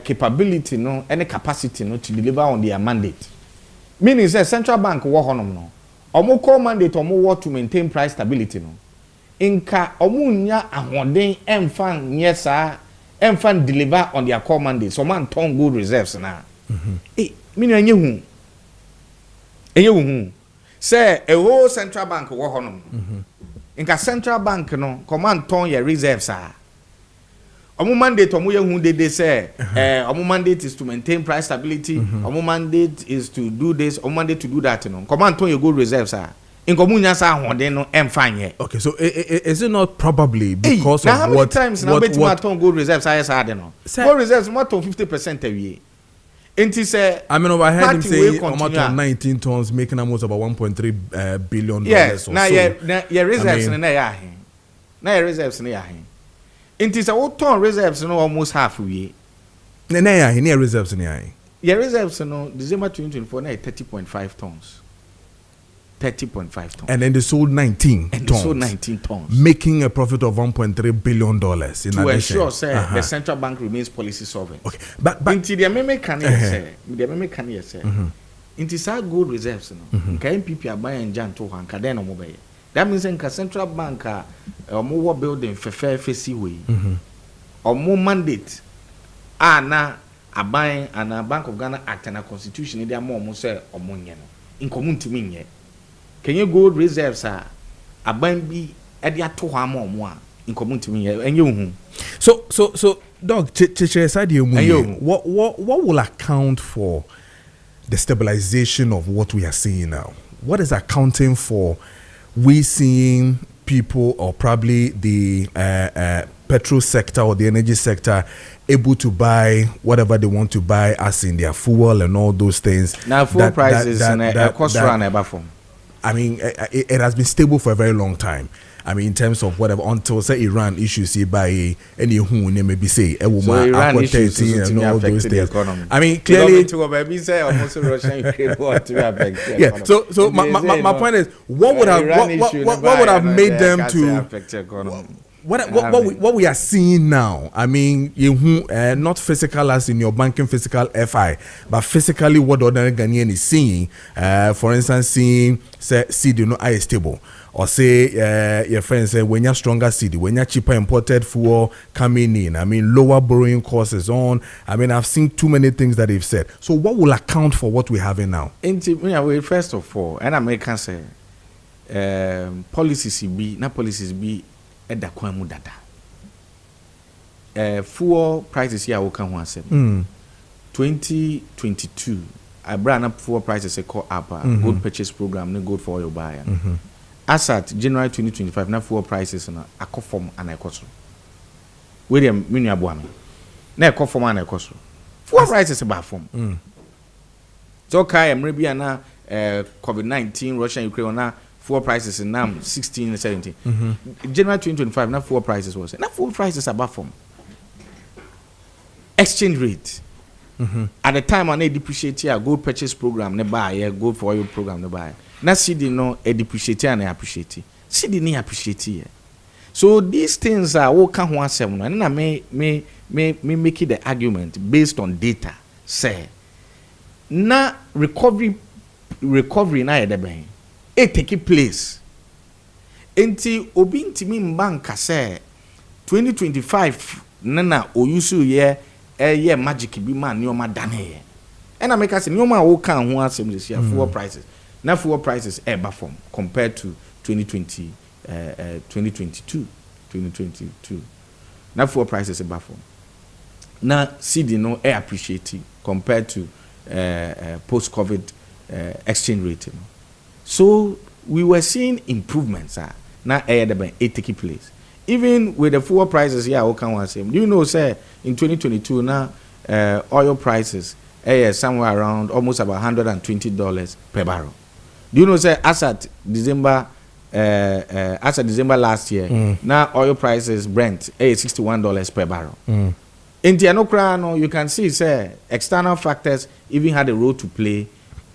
capability no any capacity no to deliver on their mandate. Meaning say central bank wo honom no omo call mandate omo work to maintain price stability no inka omo nya ahoden emfan nyesa emfan deliver on their core mandate so man ton gold reserves na meaning enye hu say a whole central bank wo honom inka central bank no command ton your reserves Omo mandate omo yehu they say omo mandate is to maintain price stability. Omo mandate is to do this. Omo mandate to do that. No, command ton your gold reserves in komunya sa hoden no emfanye. Okay, so is it not probably because of how many what times now bet ma ton gold reserves no? Gold reserves ma ton 50% away. Enti say I mean I heard him say almost 19 tons making almost about 1.3 billion dollars. Yes, now your reserves na ya hin. Na your reserves na ya hin. It is a ton reserves no almost half we. Near reserves in Your reserves no December 2024 na 30.5 tons. 30.5 tons. And then they sold 19 and tons. They sold 19 tons. Making a profit of $1.3 billion in to addition. ensure the central bank remains policy solvent. Okay. But into the meme can say. Into sa gold reserves no. Ka MPP abuy and jan to han ka den no mo be. That means in central bank or more building for fair face way or more mandate na a buying and a Bank of Ghana Act and a constitution they are more say or more in community mean. Can you gold reserves a buying be at the 2 more in community mean and you so dog what will account for the stabilization of what we are seeing now? What is accounting for we seeing people or probably the petrol sector or the energy sector able to buy whatever they want to buy as in their fuel and all those things? Now fuel prices and cost run ever from. I mean, it has been stable for a very long time. I mean, in terms of whatever, until say Iran issues by any who maybe say Iran issues and all those things. I mean, clearly, yeah. So my point is, what would have made them to what we are seeing now? I mean, not physical as in your banking physical FI, but physically what the ordinary Ghanaian is seeing. For instance, seeing say CD is stable. Or say your friends say when you're stronger city, when you're cheaper imported fuel coming in, I mean lower borrowing costs is on. I mean I've seen too many things that they've said. So what will account for what we're having now? First of all, and American say policies be at the kwamu data. Fuel prices here will come once. 2022, I brought up fuel prices a call up gold purchase program, no gold for oil buyer. As at January 2025, now fuel prices na akofom and ekoso. William Muniabuami. Na ekofom and ekoso. Fuel prices about form. So kai maybe na COVID-19 Russia Ukraine na fuel prices in now 16 and 17. January 2025 now fuel prices was. Now fuel prices about form. Exchange rate. At the time when they depreciate here, gold purchase program ne buy, gold for oil program ne buy. Na CD no depreciate and appreciate. CD ni appreciate. So these things are all can one seven. And I may make it the argument based on data. Say na recovery na edebe. It take place. Enti obi ntimi mbanka say 2025 nana oyusu ye magic bi man nyoma dane. And I make us nyoma wo kan ho asem this year fuel prices. Now fuel prices ever from compared to 2022. Now fuel prices ever from. Now CD no air appreciating compared to post-COVID exchange rate. So we were seeing improvements. Now air taking place. Even with the fuel prices here, do you know, say in 2022 now oil prices somewhere around almost about $120 per barrel. Do you know, say, as at December last year, now oil prices Brent $61 per barrel. In Tianokrano, you can see, say, external factors even had a role to play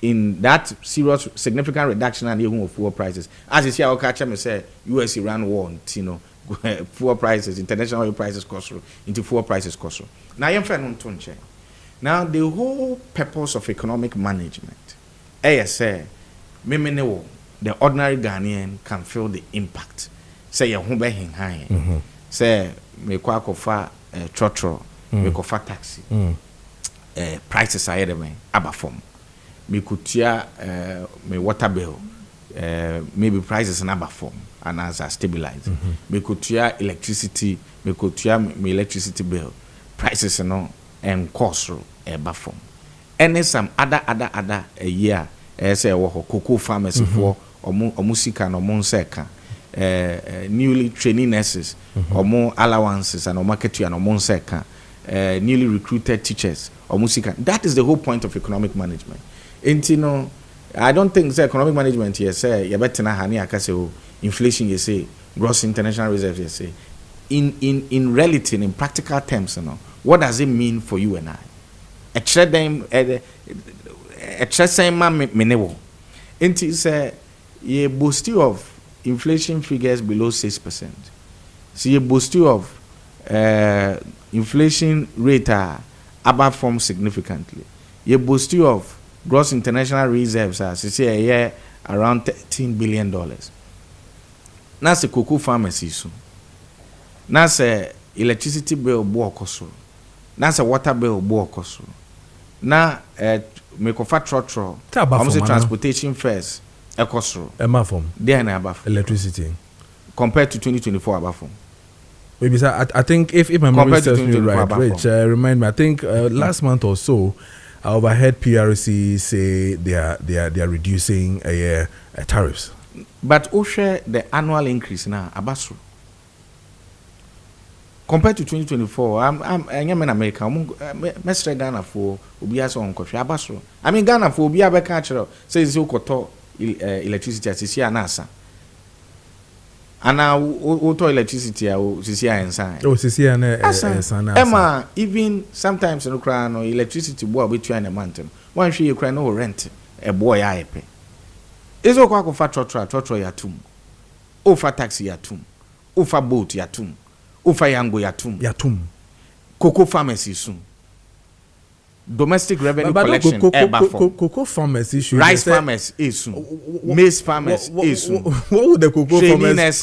in that serious, significant reduction in the fuel prices. As you see, I'll catch them say, US-Iran war, fuel prices, international oil prices cost into fuel prices cost. Now, now, the whole purpose of economic management, say, the ordinary Ghanaian can feel the impact. Say your home being high. Say me kwa kofa trotro, me kofa taxi. Prices are there abafom. Me kutia me water bill. Maybe prices in abafom and as are stabilized. Me kutia electricity. Me kutia me electricity bill. Prices no and cost abafom. And some other a year. Say cocoa farmers for musika no monseka newly training nurses or more allowances and market and monseka newly recruited teachers or musika. That is the whole point of economic management. And I don't think say economic management here say you better na hani akase inflation you say gross international reserve you say in reality in practical terms what does it mean for you and I? A same man menewo. It is a boosting of inflation figures below 6%. See a boosting of inflation rate above from significantly. A boosting of gross international reserves as you say a year around $13 billion. na se cocoa pharmacy so na se electricity bill bo okoso na se water bill bo okoso na me ko fa trotro almost transportation fares ekoso Emma from there na abafo electricity compared to 2024 abafo. Maybe I think if my memory serves me right, Rich, remind me. I think last month or so, I overheard PRC say they are reducing tariffs. But share the annual increase now, abasu. Compared to 2024, I'm in America. Mestre Ghana for Ubias on coffee abasu. I mean Ghana for Ubia cultural says you koto electricity as is nasa. And now, auto electricity, CCI inside. Oh, CCI and Emma, even sometimes in Ukraine, electricity boy between a mountain. One show you cry no rent a boy I pay. Is all quack of fat trotro yatum. O for taxi yatum. O for boat yatum. O for yango yatum. Cocoa pharmacy soon. Domestic revenue collection cocoa farmers issue rice farmers is maize farmers is what would the cocoa farmers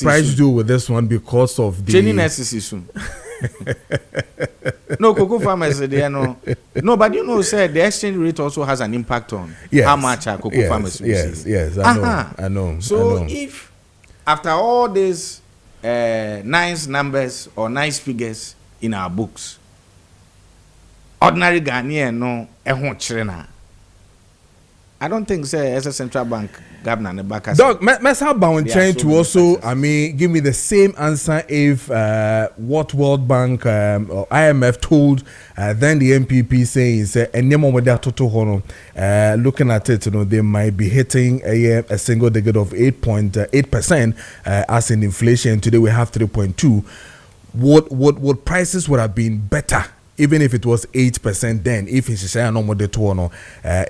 price do with this one because of the training nurses soon. No cocoa farmers they no but you know say the exchange rate also has an impact on how much our cocoa farmers receive. Yes I know so if after all these nice numbers or nice figures in our books ordinary Ghanaian no ehon chirena. I don't think say as a central bank governor the back. Doc, mess how bound trying to also give me the same answer if what World Bank or IMF told then the MPP saying say looking at it, they might be hitting a single digit of 8.8% as in inflation. Today we have 3.2. What prices would have been better? Even if it was 8% then, if it's say no more a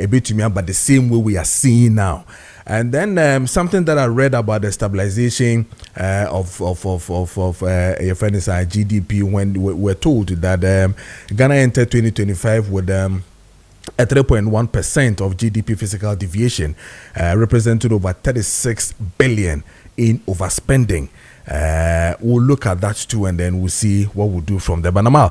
bit to me, but the same way we are seeing now. And then something that I read about the stabilization of your friend's GDP when we're told that Ghana entered 2025 with a 3.1% of GDP physical deviation, representing over 36 billion in overspending. We'll look at that too, and then we'll see what we'll do from there. But now,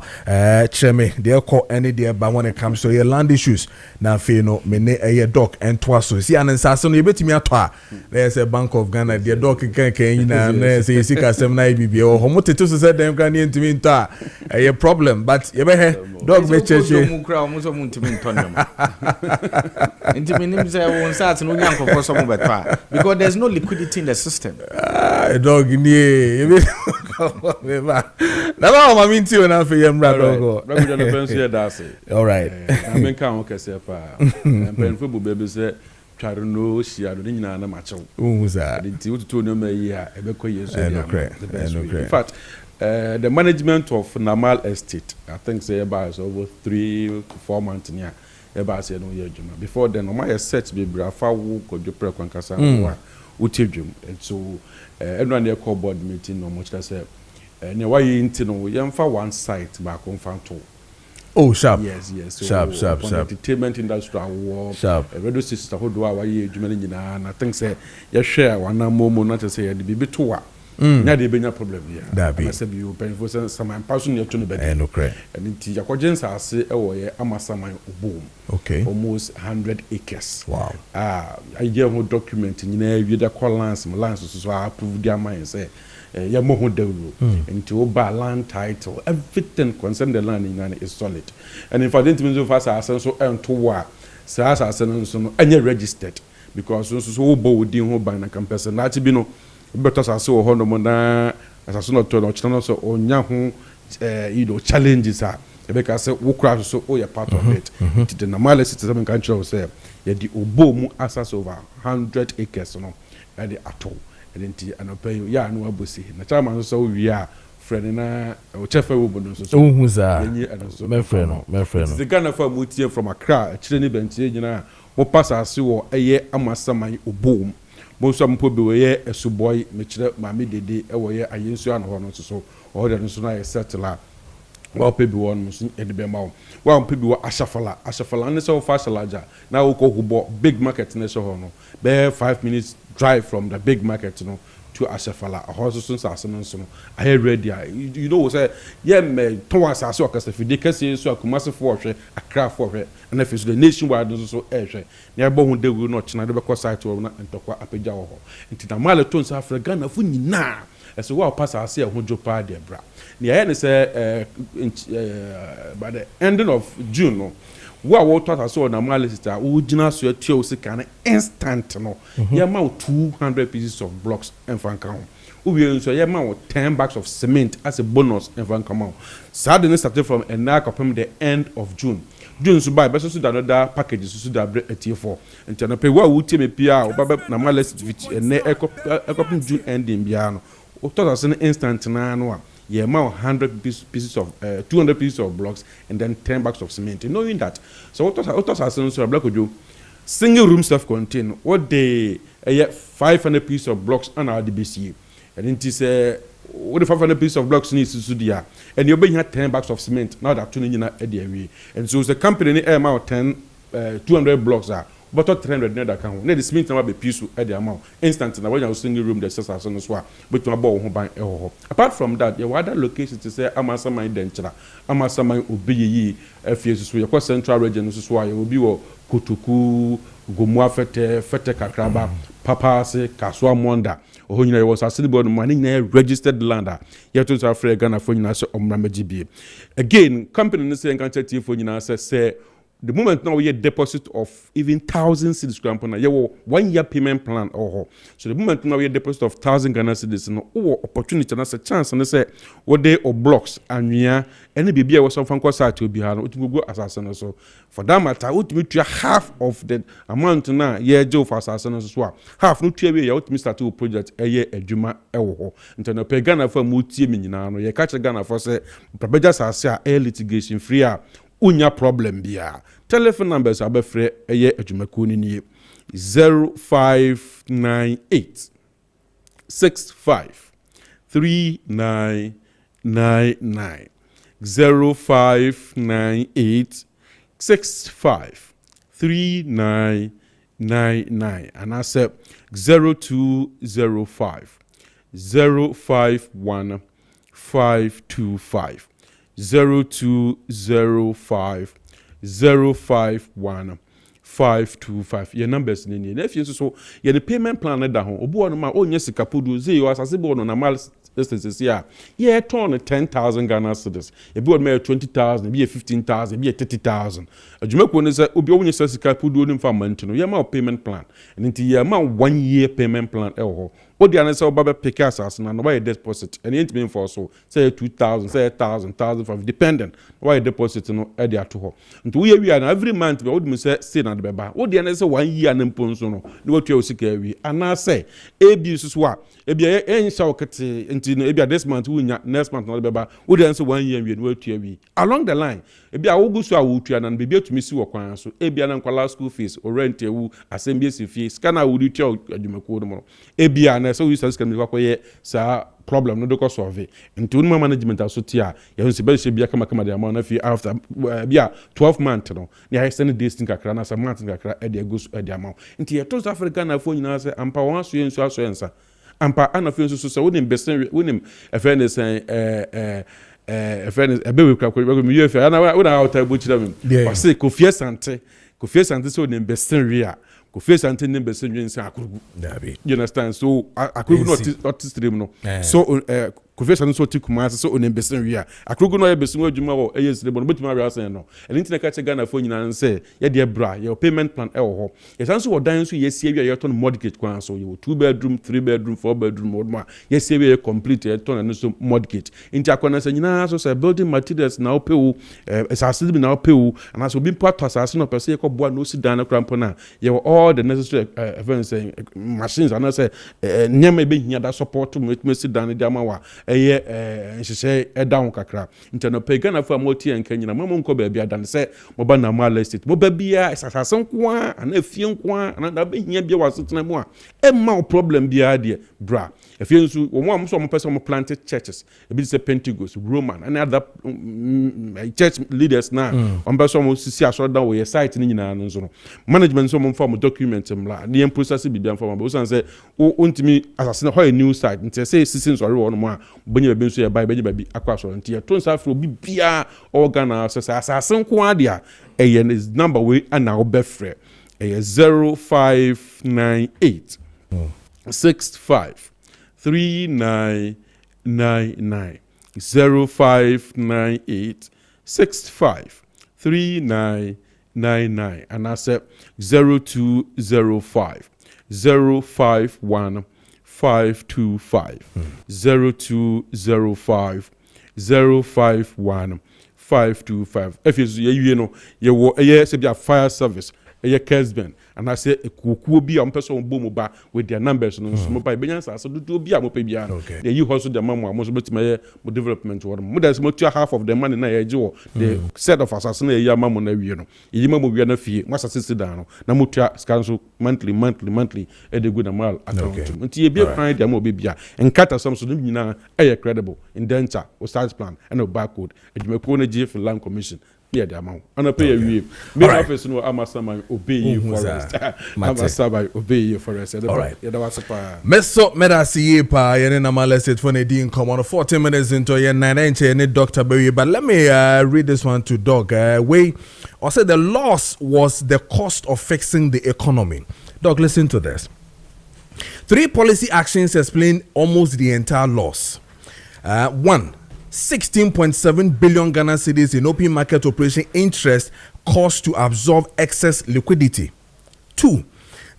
Cheme, they call any day, but when it comes to your land issues, now Fino, Mene, a doc, and twasso. See, and assassin, you bet me at twa. There's a Bank of Ghana, the doc can say, see, Casem BB or Homotitus said them can into a problem, but you better dog make church. Because there's no liquidity in the system. Dog in the Never I mean to na for yam brother. All right. I mean can we say pa. Pen for baby say try to know she are doing na match. Uza. The to no me here e be koye so in fact, the management of Namal Estate, I think say about over 3 to 4 months near. Eba say no year juma. Before then, no my set be brafa wo Kojo Preko Dankwah utedwum. And so everyone there call board meeting no much that say ne why into no yemfa one site back on fan two. Oh, sharp. Yes. So sharp. Entertainment industry war. Sharp. Radio sister who do why you juma nyina na think say you share one momo not to say the bibi to wa. Na dey benya problem here. That I say be open for some person here to no better. No credit. And it yakojensa ase e wo ye amasaman obom. Okay. Almost 100 acres. Wow. I get whole document nyina wi da call lands so approve their mind say ya mo ho dawro. And to buy land title, everything concern the land in is solid. And if I didn't mean so fast as so to wa say as so any registered because so bo din ho ban na campus na ti bi no better as so ho no na as so no to no channel so onya ho challenges are because we crash so oh, you're part of it. The normal citizen country say yeah the obomu access over 100 acres no at the atoll and then and pay yeah no abusi na chairman so we are friend na o chefe wo bono so my friend the Ghana for mutie from Accra chire ni bentie nyina mo pass ase wo eye amasaman obom mo so mpo bi we ye esuboy me chire mame dede e wo ye ayensu an ho no so o de no so na ye settle well people one in the mouth. Well people were ashafala and so fast larger. Now we go big market in the show. Bare 5 minutes drive from the big market, to Ashafala, a horse soon as I heard ready. You know, say, yeah, me, Thomas, I saw if you did so a massive fortune, a craft for it, and if it's the nationwide, so air. Near Bone, they will not, and I never cross side to and talk about a pejaw. Into the Malatones after a gun of Funny now. As a while pass, I see a hundred party, bra. Near end is by the ending of June. What I saw na analysis that original so a kind instant no yeah 200 pieces of blocks and fan count we so yeah 10 bags of cement as a bonus and fan come out Saturday started from a now come the end of June so buy best so that other packages so that a tier 4 and to pay what would me pia or na analysis with a June ending biano o thought as an instant na no yeah, 100 pieces of 200 pieces of blocks and then 10 bags of cement. Knowing that, so what was so black would you single room self-contained? What they 500 pieces of blocks on our DBC, and it is what the 500 pieces of blocks needs to do there, and you're being 10 bags of cement now that tuning in at the way, and so the company amount 200 blocks are. But 300 net account. Net is mean to be peaceful at the amount. Instant in a single room, the sisters on the swap, but my ball home by a apart from that, your other location to say, I'm a summer denture, I'm a summer ubi, FS, your central region, this is why you will be Kutuku, Gumwa Fete Kakraba, Papase, Kaswa Monda, or you was a city money registered lander. Yet to Africa, Ghana for you, GB. Again, company in the same country for you, say, the moment now we get deposit of even 1,000 cedis grand you 1 year payment plan so the moment now we get deposit of 1,000 Ghana cedis opportunity and a chance and they say what they or blocks and yeah any baby was some from side to be hard to go assassin so for that matter ultimately half of the amount now yeah Joe for assassin as well half no tue we ultimately start to project a year adwuma ewo nti no pe Ghana for mutie me nyina no ye catch Ghana for say probeja sase a litigation free unya problem bia telephone numbers abefre eye adwumako ni 0598 65 3999 0598 65 3999 and I said 0205 051 525 0205 051 525 your numbers ni if you so your payment plan da ho obo no ma onye sika podu ze yo asase bo no na mal instances here yeah turn 10,000 Ghana cedis e bi me 20,000 be 15,000 be 30,000 adwumako ne say obi onye sika podu no mfa manti no ye ma payment plan and nti ye ma 1 year payment plan e ho odi an say oba be pick asas na no buy deposit and it mean for so say 2,000 say 1,000 1,005 dependent why deposit no e dey ato ho nti we wi na every month be odi say na de beba odi an say 1 year na mponso no ne wotua osika wi ana say ebi so a ebi ensha okete nti no ebi this month we next month na de beba odi an say 1 year wi ne wotua wi along the line ebi a wogusu a wotua na bebi atumi si wo kwan so ebi na nkwala school fees or rent ewu assembly fees kana wo wotua adwumako do mo ebi na so we say can be kwaye sa problem no do solve nti unma management asotia ya hunsi be bia kama de amount na fi after bia 12 months no na extend days tin kakra na sa month kakra e de go e de amount nti ya to Africa na fo nyina se ampa wan so yensu aso yensa ampa ana fi so so wonim besen wonim fairness fairness ebe we kakwa me yefe ana we na out abo chira me o se Kofi Sante so wonim besen ria Kofi Sante ne besen yensa akurugu you understand so akurugu not stream no so Kofi Sante so tikuma so wonim besen ria akurugu no ye besen adwuma wo eye stream no betima ria sen no and internet ka che Ghana fo nyina nse ye de bra your payment plan e wo ho ye san so wo dan so ye sie wi ye ton mortgage kwan so ye 2 bedroom 3 bedroom 4 bedroom odma ye sie wi ye complete ye ton na so mortgage inti akwana se nyina so say building materials na opewu asase bi na opewu and so bi part asase no pese ye ko boa no si dan na krampo na ye all the necessary machines and say nyama be hia da support me si dan de amawa nhyehyɛ down kakra nti no pay Ghana for multi and Kenya mo nko ba bia dan say mo ba na mal estate mo ba bia asase nko a na afie nko a na ba hia bia wasetena mu a emma problem bia de bra afie nso wo mo so mo person mo planted churches e be say Pentecost Roman and other church leaders na on person mo sisi aso down we site ni nyina no nso no management so mo form document mla the process bibia form but so say ontimi asase na ho a new site nti say sisi nso re mo a bonye be nso ye bai be baby akwa so nti to nsa afro bibia organa asase nko ade a is number we and now befre 0598 65 3999 0598 65 3999 and I said 0205 051 525 0205 051 525 if you know you say be fire service Kessben and I say kukuo bi a person bomu ba with their numbers no so mobile benyansa so do bi a mo pe bia they you also the mama mo so betima mo development wo mo that's mo half of the money na ye wo the set of assassin na ye mama na wie no yi mama wie na fie mo assassin da no na mo tua scanso monthly e de good amal account nti ye bi plan dia mo be bia enkata some so nyina e credible indenture o start plan and o barcode edwumako na GF land commission yeah, the amount. And I pay a week. Me office no Amasama obey you for us. Amasama obey you for us. All right. Yeah, that was a Meso medasi pa yene na maleset for ne din come on 40 minutes into ye 9 ne Dr. Berry. But let me read this one to Doc. I said the loss was the cost of fixing the economy. Doc, listen to this. 3 policy actions explain almost the entire loss. 1. 16.7 billion Ghana cedis in open market operation interest cost to absorb excess liquidity. 2.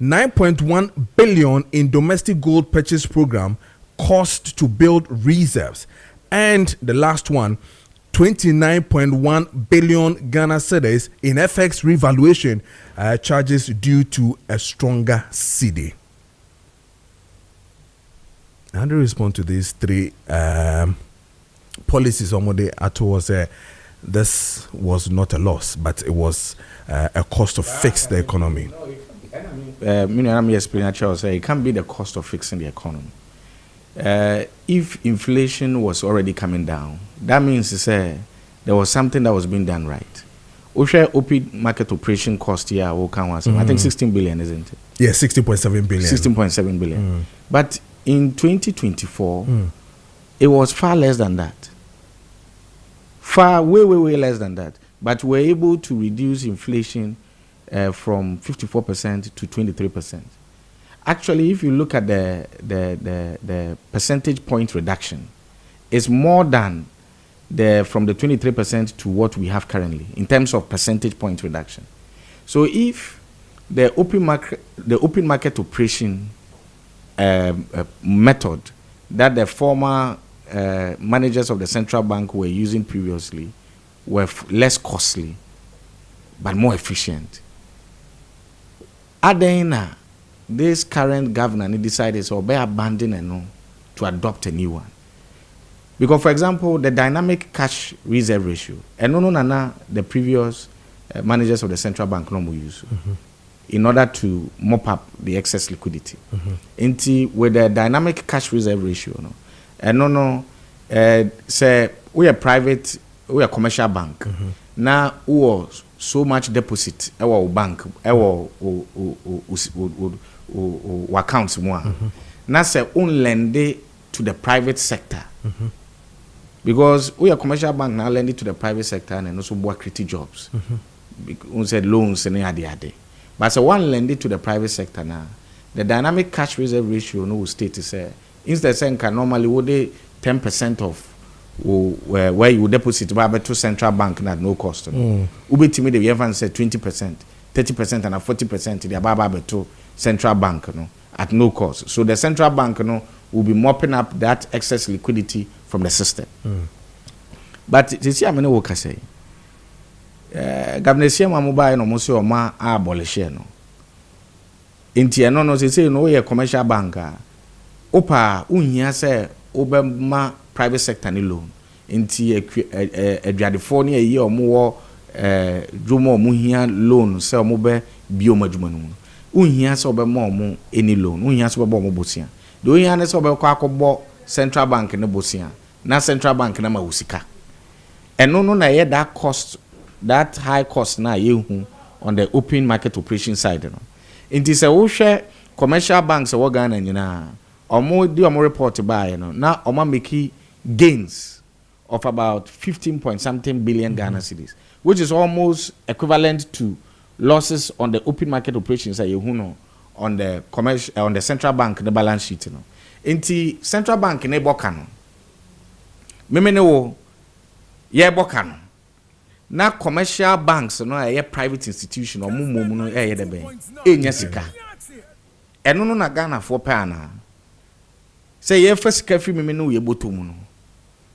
9.1 billion in domestic gold purchase program cost to build reserves. And the last one, 29.1 billion Ghana cedis in FX revaluation charges due to a stronger cedi. How do you respond to these 3 policies towards this was not a loss, but it was a cost to fix the economy? Let me explain. It can't be the cost of fixing the economy. If inflation was already coming down, that means there was something that was being done right. Open market operation cost here, I think 16 billion, isn't it? Yeah, 16.7 billion. 16.7 billion. But in 2024, it was far less than that. Way less than that. But we're able to reduce inflation from 54% to 23%. Actually, if you look at the percentage point reduction, it's more than from the 23% to what we have currently in terms of percentage point reduction. So if the open market operation method that the former managers of the central bank were using previously were less costly but more efficient, Adena, this current governor decided to abandon and to adopt a new one. Because, for example, the dynamic cash reserve ratio, and the previous managers of the central bank no use in order to mop up the excess liquidity. With the dynamic cash reserve ratio, say we are private, we are commercial bank. Now we are so much deposit our bank, our accounts more. Now say only lend to the private sector. Because we are commercial bank now lending to the private sector and also work creative jobs. We said loans and the but so one lending to the private sector now, the dynamic cash reserve ratio no will state to say instead saying can normally would 10% of where you deposit by to central bank at no cost. Ube to me the even say 20%, 30% and 40% the ababa to central bank at no cost. So the central bank will be mopping up that excess liquidity from the system. But you see, I mean, what I say. Governor Siama mobile no most of ma abolish no. Inti no say no ye commercial banker. Opa unya say obema private sector ni loan nti aduadefo ne ayi omo dwomo omo hia loan se omo be bio madwuma no unhia se obe ma omo any loan unhia se obe omo bosia de unhia ne se obe kwa akobọ central bank ne bosia na central bank na ma wusika eno no na ye that cost that high cost na yehu on the open market operation side no nti se wo hwe commercial banks wo Ghana nyina omo di omo report by no na omo make gains of about 15 point something billion Ghana cedis, which is almost equivalent to losses on the open market operations that you know on the commercial on the central bank the balance sheet no nti central bank ne boka no memene wo ye boka no na commercial banks no a private institution or mumum no ye de ben enya sika eno no na Ghana for pa na say ye fasika fi memene wo ye botomu no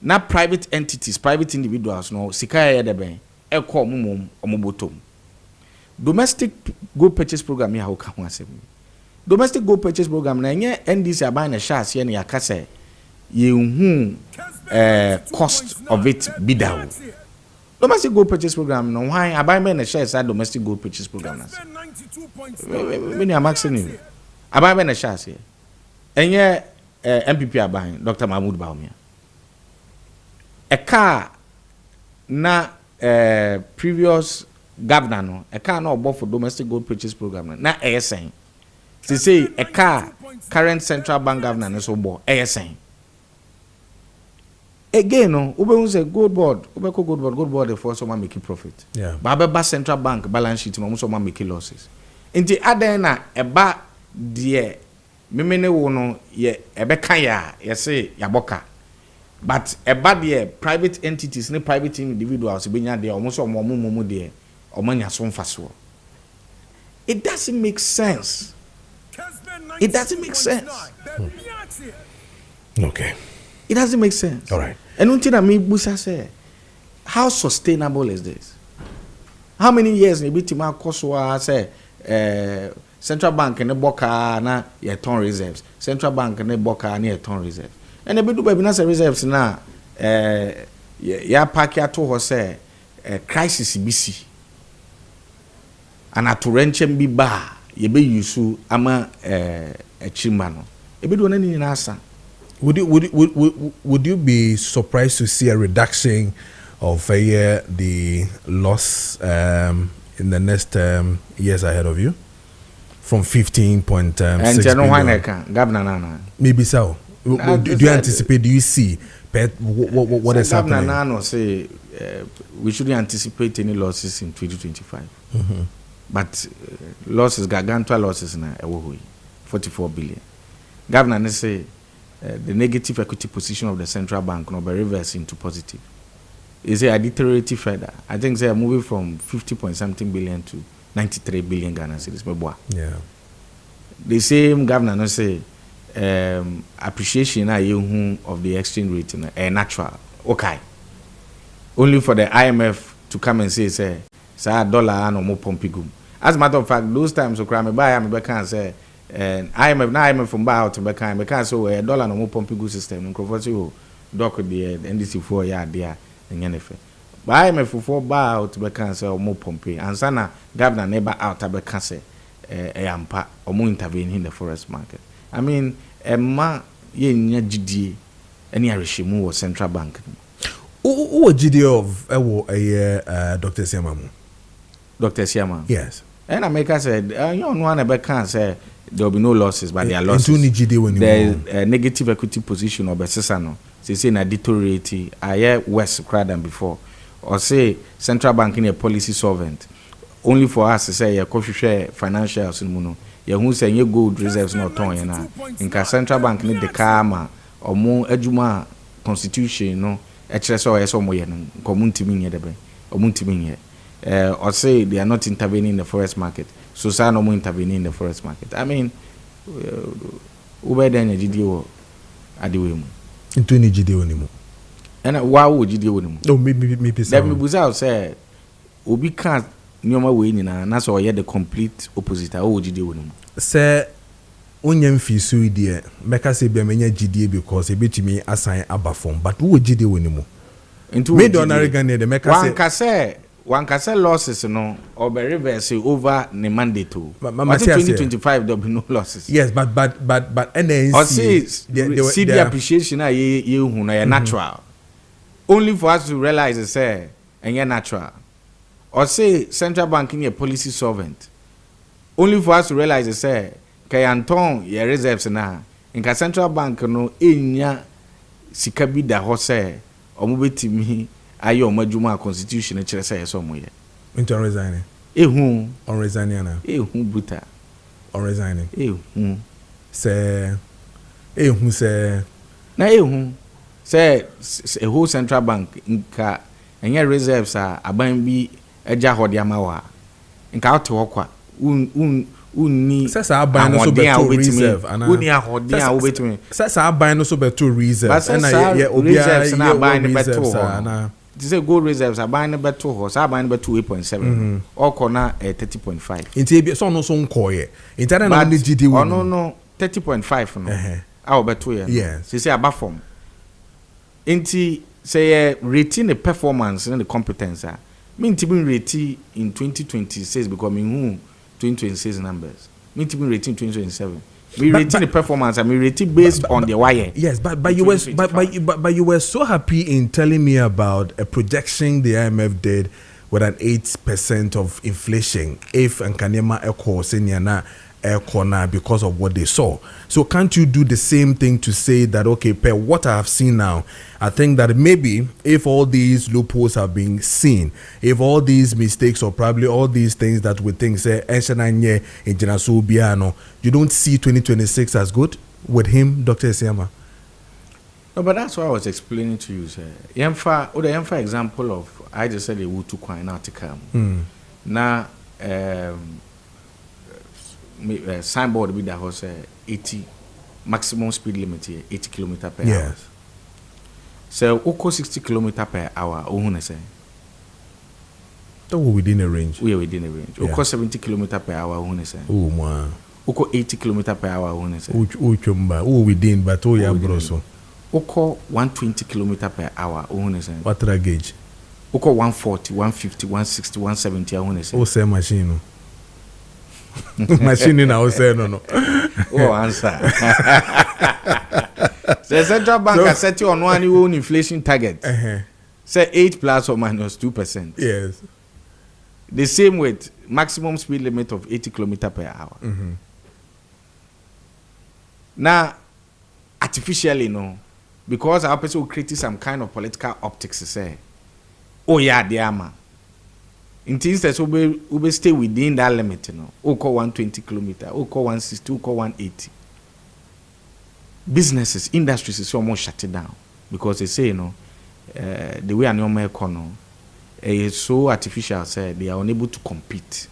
na private entities private individuals no sika ye de ben e ko mumum omobotom domestic gold purchase program ya ho ka ho asem domestic gold purchase program na nye NDC aban na sha ase na yakase ye hu cost of it bidawo domestic gold purchase program no why aban na sha ase domestic gold purchase program na me am asking you aban na sha ase enye MPP aban Dr. Mahmoud Bawumia eka na previous governor no eka na obo for domestic gold purchase program na ASN say eka current central bank governor no so bo ASN again no ube say gold board gold board for some make profit ba central bank balance sheet no so make losses nti adan na eba de memene wo no ye ebeka ya say yaboka but about the private entities ne private individuals benya there almost omo there omanya so mfaso it doesn't make sense. It doesn't make sense. Okay. It doesn't make sense. All right. And until I mean Busa say, how sustainable is this? How many years ne bitima koswa say central bank ne boka na ye ton reserves. Central bank ne boka na ye ton reserves. And ebedu baby na reserves na ya park ya to ho say crisis bisi. Ana torrenchem bi ba ye be yusu ama chimba no. Ebedu na ni na asa. Would you be surprised to see a reduction of the loss in the next years ahead of you from 15.6 billion? Governor Nana. Maybe so. Do you anticipate? Do you see what is happening? Governor Nana say we shouldn't anticipate any losses in 2025. Mm-hmm. But losses, gargantuan losses na 44 billion. Governor Nana say the negative equity position of the central bank will be reversed into positive. Is a deteriorating further. I think they are moving from 50-point-something billion to 93 billion Ghana cedis. Yeah. The same governor say appreciation of the exchange rate is natural. Okay. Only for the IMF to come and say $1 no more pumping. As a matter of fact, those times I buy and say IMF from buy out because so $1 no more pumping system. Doc the NDC 4 yard there in NFA. But IMF for buy out because more pumping and sana governor never out because say ampa or more intervene in the forest market. I mean, ma ye nya GD any regime or central bank. Who GD of Dr. Siamamu? Dr. Siama. Yes. And America said, you know, one can say there will be no losses, but there are losses. The negative equity position of Besesano, they say na deteriorate, worse than before. Or say central bank in a policy solvent. Only for us to say your coffee share financials in Muno. Who say your gold reserves not on in central bank need the karma or more ejuma constitution no HSO so more community mean debe or munti or say they are not intervening in the forest market, so say no more intervening in the forest market. I mean then GDO adiwe into ni GDO anymore. And why would GDO anymore? No, maybe that me buza say obi can't nyoma we nyina na so ye the complete opposite. How would you deal with him? Say onyem fi so idea meka say be menya GDA because e betimi assign abafom but wo GDA wonimu into me don Ghanaian the meka say one can say losses no or be reverse over the mandate to 2025 there will be no losses. Yes, but NNC or see the appreciation you natural only for us to realize say and you're natural or say central bank in a policy solvent only for us to realize say kayanton your reserves na in central bank no enya sikabi da ho say omubetimi ayo madwuma constitution kire say so moye into resigning on resigning na buta on resigning say say a whole central bank nka enye reserves aban bi eja hode amawa nka oto kwa unni sasa aban no so beto reserve ana unni ahode a wo betumi sasa aban no so beto reserve na ye obia ye aban beto ana this is gold reserves aban no beto ho sa aban no beto 8.7 oko na 30.5 inti so no so nkoye intana na ni GD wo no 30.5 no a beto ye yes say abafom inti say rating the performance and the competence mean to be rating in 2026 because me who 2026 numbers mean to be rating 2027 we rating the performance and we rating based on the wire. Yes, but you were so happy in telling me about a projection the IMF did with an 8% of inflation if and Kanyama Eko Senyana corner because of what they saw. So can't you do the same thing to say that, okay, per what I have seen now, I think that maybe if all these loopholes have been seen, if all these mistakes or probably all these things that we think say you don't see 2026 as good with him, Dr. Esiama? No, but that's what I was explaining to you, sir. The example of I just said a Wutu Kwine article. Now signboard with that was 80 maximum speed limit here, 80 km per hour. So oko 60 km per hour, ohun say. So we're within a range. We are within a range. Oko 70 km per hour, ohun say. Oh man. Oko 80 km per hour, ohun say. Oh within, but oh ya broso. Oko 120 km per hour, ohun say. What gauge? Oko 140, 150, 160, 170, ohun say. Oh say machine. Machine in our say no. Oh, answer. The central bank has set you on one own inflation target. Say 8 plus or minus 2%. Yes. The same with maximum speed limit of 80 km per hour. Now, artificially, no, because our person will create some kind of political optics to say, oh yeah, dear man. In instance, we stay within that limit, you know. Oko 120 km, Oko 160, Oko 180. Businesses, industries is almost shut down because they say, you know, the way an economy is so artificial, say they are unable to compete.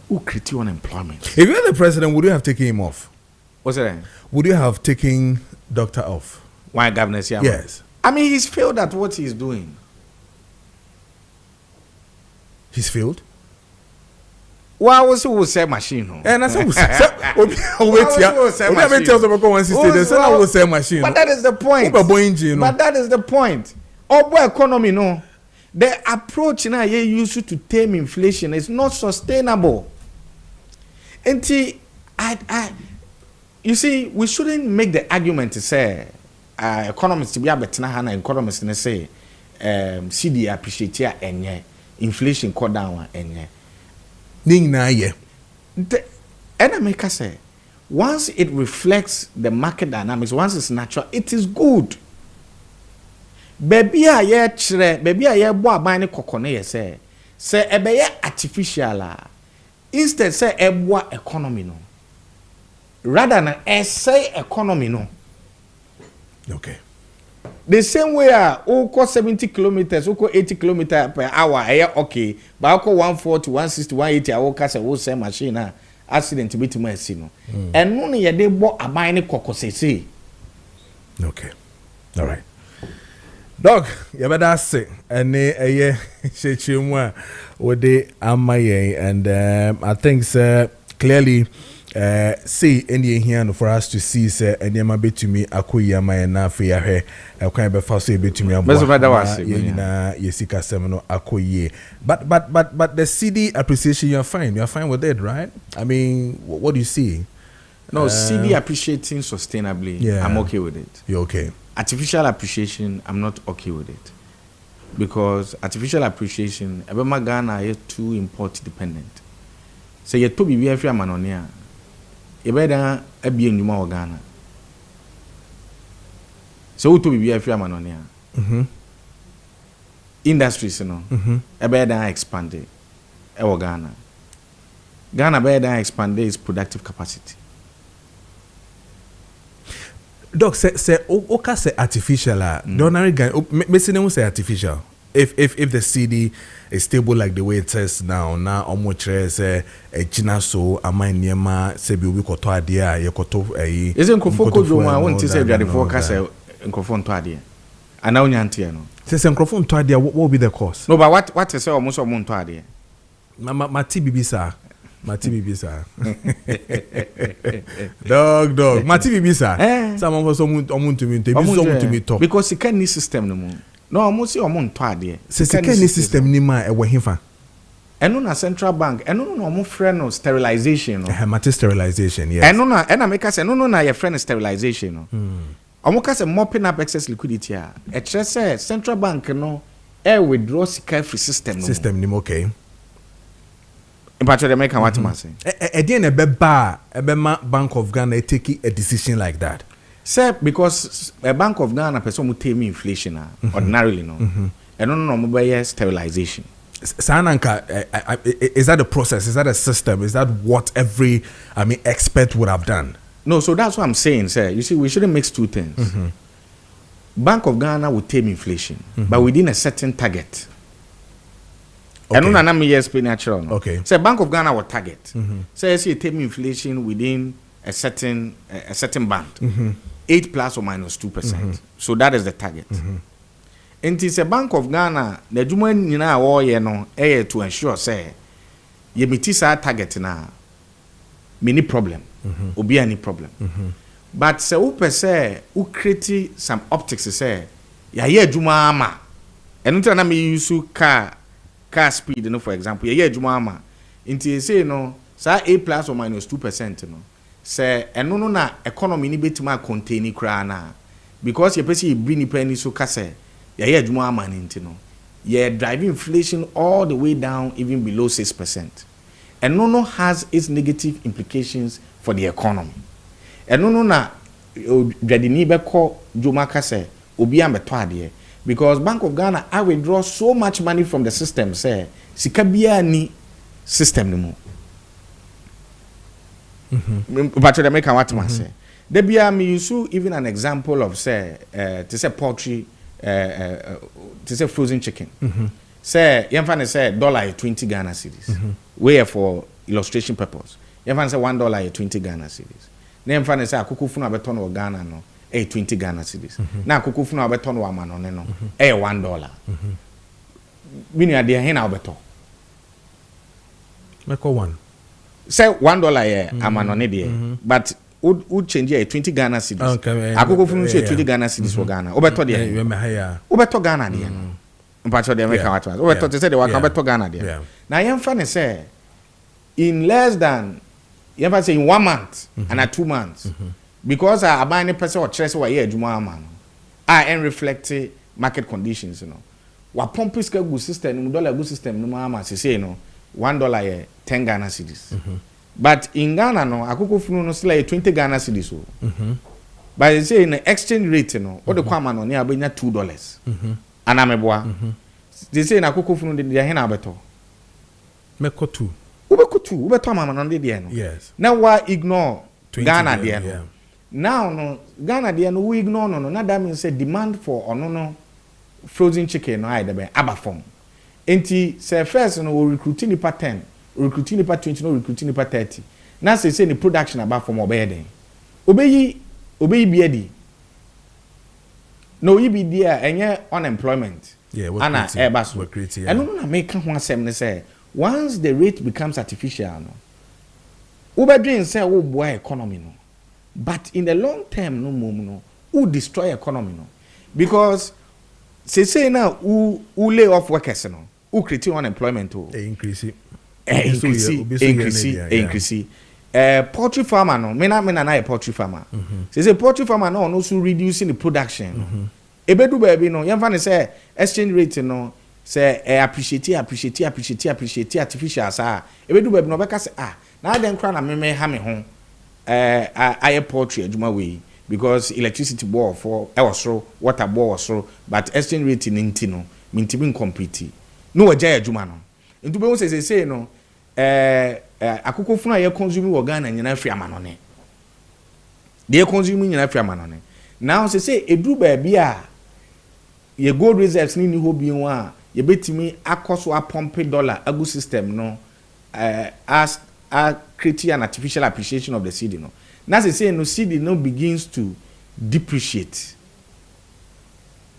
Who create unemployment? If you were the president, would you have taken him off? What's that? Would you have taken Doctor off? Why Governor Siama? Yes. I mean, he's failed at what he's doing. He's failed. Why was who say machine? And I said, wait, machine. But that is the point. But that is the point. Our economy, no. The approach now you use to tame inflation is not sustainable. And you see, we shouldn't make the argument to say economists to be able to economists to say CD appreciate here and inflation cut down and and make us say once it reflects the market dynamics, once it's natural, it is good. Baby a ye chere, baby a ye bo aban ne kokone ye say ebe ye artificial instead say ebo economy no rather than say economy no. Okay. The same way oko 70 kilometers, oko 80 kilometers per hour, okay. But oko 140, 160, 180, I will say, "What's same machine? Accident to be to my sino." And no, ye de bo abai ne koko say. Okay, all right. Dog, you better say, and ye shechimwa, what they amaye, and I think clearly say any here no for us to see say any ma betumi akoyi ama na fe ya hwe kwan be fa so betumi abo na yesika sem no akoyi but the CD appreciation you're fine with it, right? I mean, what do you see? No, CD appreciating sustainably, I'm okay with it. You're okay. Artificial appreciation, I'm not okay with it. Because artificial appreciation, Ebema Ghana is too import dependent. So you to be every manonia. Ebeda ebi enyuma o Ghana. So to be every manonia. Industries, you know, ebeda expanded. Ewo Ghana. Ghana ebeda expanded its productive capacity. Doc say oka say artificial the ordinary guy me say artificial if the CD is stable like the way it says now omo chere say ejina so amai niema say bi obi koto ade a ye koto yi is nkofo kojo ma won ti say the forecast nkofo nto ade ana onya nte no say nkofo nto ade what will be the cost? No, but what say omo so omo nto ade ma TBB sir dog ma TBB sir some of us omo to me talk because it can system no mo no omo si omo nto ade se can system ni ma e wo hefa eno na central bank eno no omo friend no sterilization no matter sterilization, yes. eno na make us eno na your friend sterilization no omo ka say mopping up excess liquidity a e kire say central bank no e withdraw sika free system ni okay. But they make what am saying? Again, a Bank of Ghana take a decision like that. Sir, because a Bank of Ghana person will take me inflation ordinarily, no. I don't know mobile sterilization. Sananka, is that a process? Is that a system? Is that what every expert would have done? No, so that's what I'm saying, sir. You see, we shouldn't mix two things. Bank of Ghana will tame inflation, but within a certain target. Okay. And no me explain natural. No? Okay. So Bank of Ghana will target. So you tame inflation within a certain band, 8 plus or minus 2%. So that is the target. And it's a Bank of Ghana. The Juman you know all you know to ensure say you meet this target na many problem. Or be any problem. But say who say who create some optics say ya Juma ama. And no me use car speed, you know, for example, juma ama. Inti say no, say 8 plus or minus 2%, you know. Say no na economy ni betima contain kra na. Because you person bring penny so kase, juma ama ninti no. You're driving inflation all the way down even below 6%. And no has its negative implications for the economy. And no na jadi ni beko juma kase obi ambeto ade. Because Bank of Ghana, I withdraw so much money from the system, say, Sikabia ni system no more. But to make what I say. There be me use even an example of say, to say poultry, to say frozen chicken. Say, you say $20 Ghana cedis. Where for illustration purpose. You say $1 20 Ghana cedis. Then you say akuku funa beton or Ghana no. 20 Ghana cedis. Now kuku funa beton wa mano no. $1. Bini ade hen na beton. Make one. Say $1 amano ne de. But would change 20 Ghana cedis. Okay. Akuku funa say 20 Ghana cedis for Ghana. Obeto de. Obeto Ghana de. Mpacho de make what was. Obeto te say de wa kan beto Ghana de. Now yemfa ne say in less than yemfa say in 1 month and 2 months. Because I buy any person or chess or juma man. I am reflecting market conditions, you know. What pump is good system, dollar good system, no mama say no $1 10 Ghana cedis. But in Ghana no, I could go no still 20 Ghana cedis. But they say in the exchange rate, you know, all the kwama no near $2. And I'm a boy. They say na kuku funu de hen abeto. Meko 2. Ubeko 2, ubeto mama no de no. Yes. Now why ignore Ghana there? Yeah. Now no Ghana there no we ignore no. Now that means say demand for no frozen chicken no either be abafom. Enti say first no we recruiting nipa 10, recruiting nipa 20, no recruiting nipa 30. Now say the production abafom obey den. Obeyi biedi. No be there enye unemployment. Yeah, we're creating. And no make one say once the rate becomes artificial no. Ubedrin say wo boy economy no. But in the long term no mum no, who destroy economy no. Because say now who lay off workers no, who create unemployment to increase. Poultry farmer no, me na a poultry farmer. Say poultry farmer no also reducing the production. Ebedu baby no, yamfa say exchange rate no, say appreciate artificial sa. Ebedu baby no beka say na dem kra na me ha me ho. I poultry adwuma we because electricity board for so water board so but exchange rate in no mintimi compete. No waja adwuma no. Ntu be say no akoko funu a ye consume wo Ghana nyina afia manone de consume nyina afia manone now say edu ba bia ye gold reserves ni ho bi won a ye betimi akoso a pompe dollar agu system no as create an artificial appreciation of the cedi no na say no cedi no begins to depreciate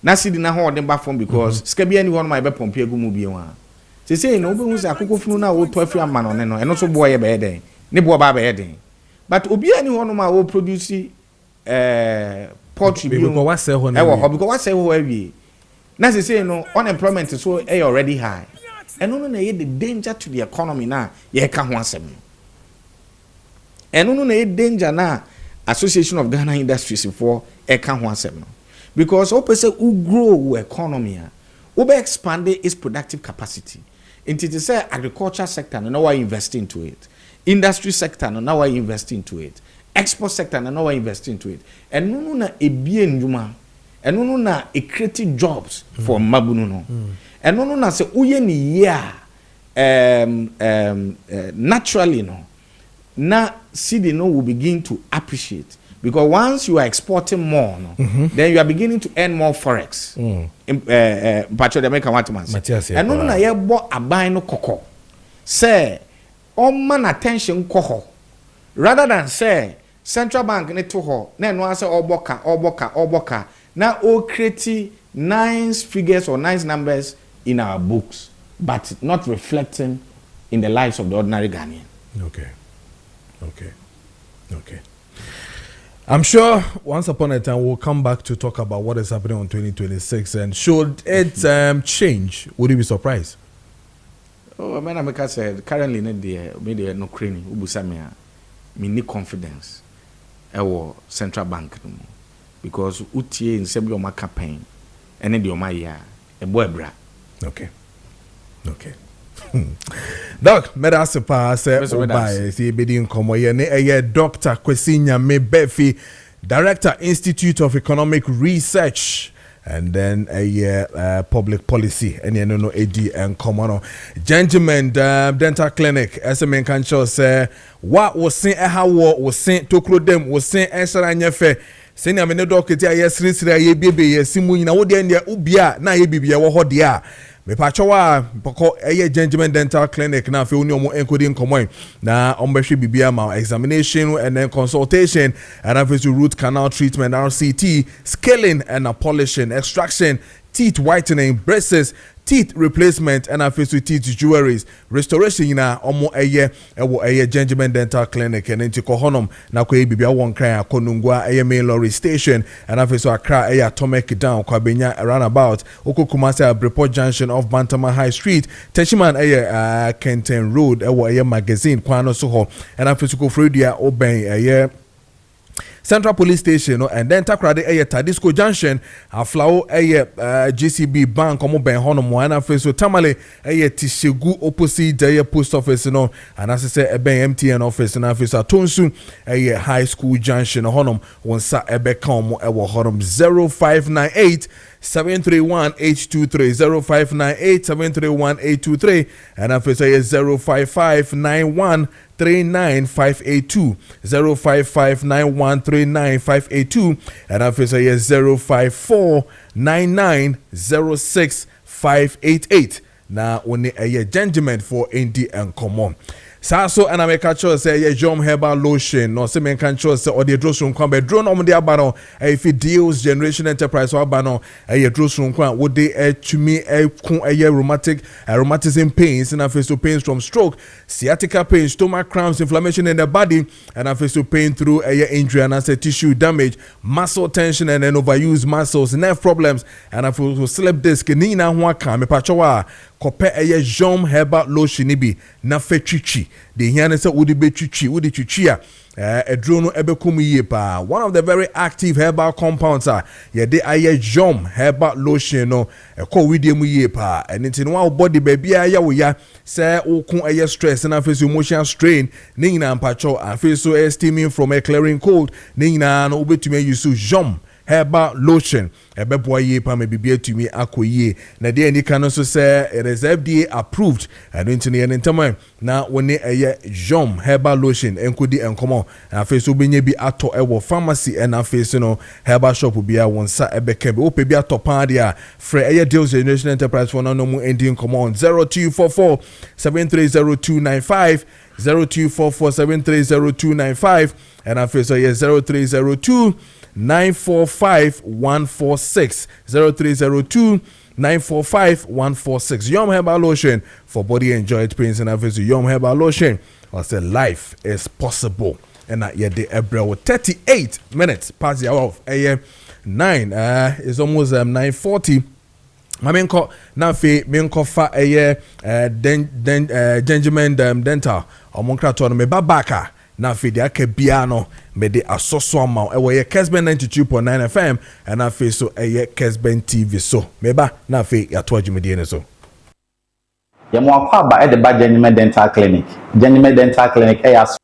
na cedi na ho odin ba form because skabia ni ho no ma be pompe agu mu bi won a say no be say akoko funu na wo to afia manone no eno so boy be den ne bo ba be den but obi ani ho no ma wo produce poultry bi because what say ho na because what say ho awie na say no unemployment so already high eno no na ye the danger to the economy na ye ka ho asem eno no na ye danger na Association of Ghana Industries for e ka ho asem no because o pese u grow economy o be expand its productive capacity. Into the say agriculture sector, no why invest into it. Industry sector, no why invest into it. Export sector, no why invest into it. And no na e bien juma. And no na e create jobs for mabunu no. And no na say uye ni ya naturally no. Na cedi no will begin to appreciate. Because once you are exporting more, no, then you are beginning to earn more forex. Pacho de make want man. And no na ye bo aban no koko. Say, man attention koho. Rather than say central bank ne to ho, na no say oboka. Now all create nice figures or nice numbers in our books, but not reflecting in the lives of the ordinary Ghanaian. Okay. I'm sure once upon a time we'll come back to talk about what is happening on 2026 and should it change, would you be surprised? Oh, I mean, I said currently media no craning ubusamia me need confidence our central bank no because utie in sebi o campaign and then the omaya e boebra. Okay. Doc, Medasipa say Obai see bidin komo ye ne Dr. Kwesi Nyame Befi, Director Institute of Economic Research, and then public policy and no AD and common gentlemen dental clinic SMN can show say what was saying how was saying to them was saying answer anyefe senior me doctor yes siri baby simu nyina wo de ubia na ye bibia wo ho de a me pachowa boko gentlemen dental clinic na fe oni omo encoding common na ombehwe bibia ma examination and then consultation and after root canal treatment RCT scaling and polishing extraction teeth whitening braces teeth replacement and after teeth jewelries restoration na omo gentlemen dental clinic and into kohonom na ko bibia won kran akonungwa main lorry station and after Accra atomic down kwabenya roundabout Kumasi Abreport junction of Bantama High Street Teshiman Kenten Road magazine kwano so ho and after ko Fredia oben Central Police Station and then takrade Tadisco Junction aflao GCB Bank omo ben hono mo ana feso tamale Tishegu opposite post office no and as say ben MTN office na feso Tonsu High School Junction honom wonsa ebeka omo ewo honom 0598 731-823 0598-731-823 and after say 05591-39582 05591-39582 and after say 05499-06588 now only a gentleman for ND and common so and I make a choice say yeah Jom Herbal Lotion no say men can choice or the drone come be drone on the abano if it deals generation enterprise or abano a drone come would they to me a rheumatism pains and face to pains from stroke, sciatica pain, stomach cramps, inflammation in the body, and face to pain through a injury and as a tissue damage, muscle tension and then overuse muscles, nerve problems, and I feel slip disc nina waka me pachowa kope eye Jom Herbal Lotion nibi na fe chichi de hiane se wodi be chichi wodi chichi a drone ebekum ye pa. One of the very active herbal compounds ye de aye Jom Herbal Lotion no ko widi mu ye pa enti no wa body baby aya wo ya se okun aye stress na face emotional strain nina mpacho afi so steaming from a clearing cold nina no obetumi use Jom Herbal Lotion ebeboa ye pa me bibia tumi akoye na de ani kan so say it is FDA approved and into the entama na woni eye Jom Herbal Lotion enkodi enkomo na face obenye bi ato ewo pharmacy and na face no herbal shop bia wonsa ebeke be ope bi ato pan dia free eye deals generation enterprise for no mu ending come on 0244 730295 0244730295 and na face so 0302 945-146 0302-945-146. Jom Herbal Lotion for body and joint pains and visit Jom Herbal Lotion. I said life is possible. And that yet the April 38 minutes past the hour of AM 9. It's almost 9:40. I mean, now fe minko fa Benjamin dental or Moncraton me babaka. Na fidi ake biano me de asoso ama ewo ye Kessben 92.9 FM and na fe so eye Kessben TV so meba na fe ya to adwumede ne so ye mo akwa ba e de ba Genuine Dental Clinic ya so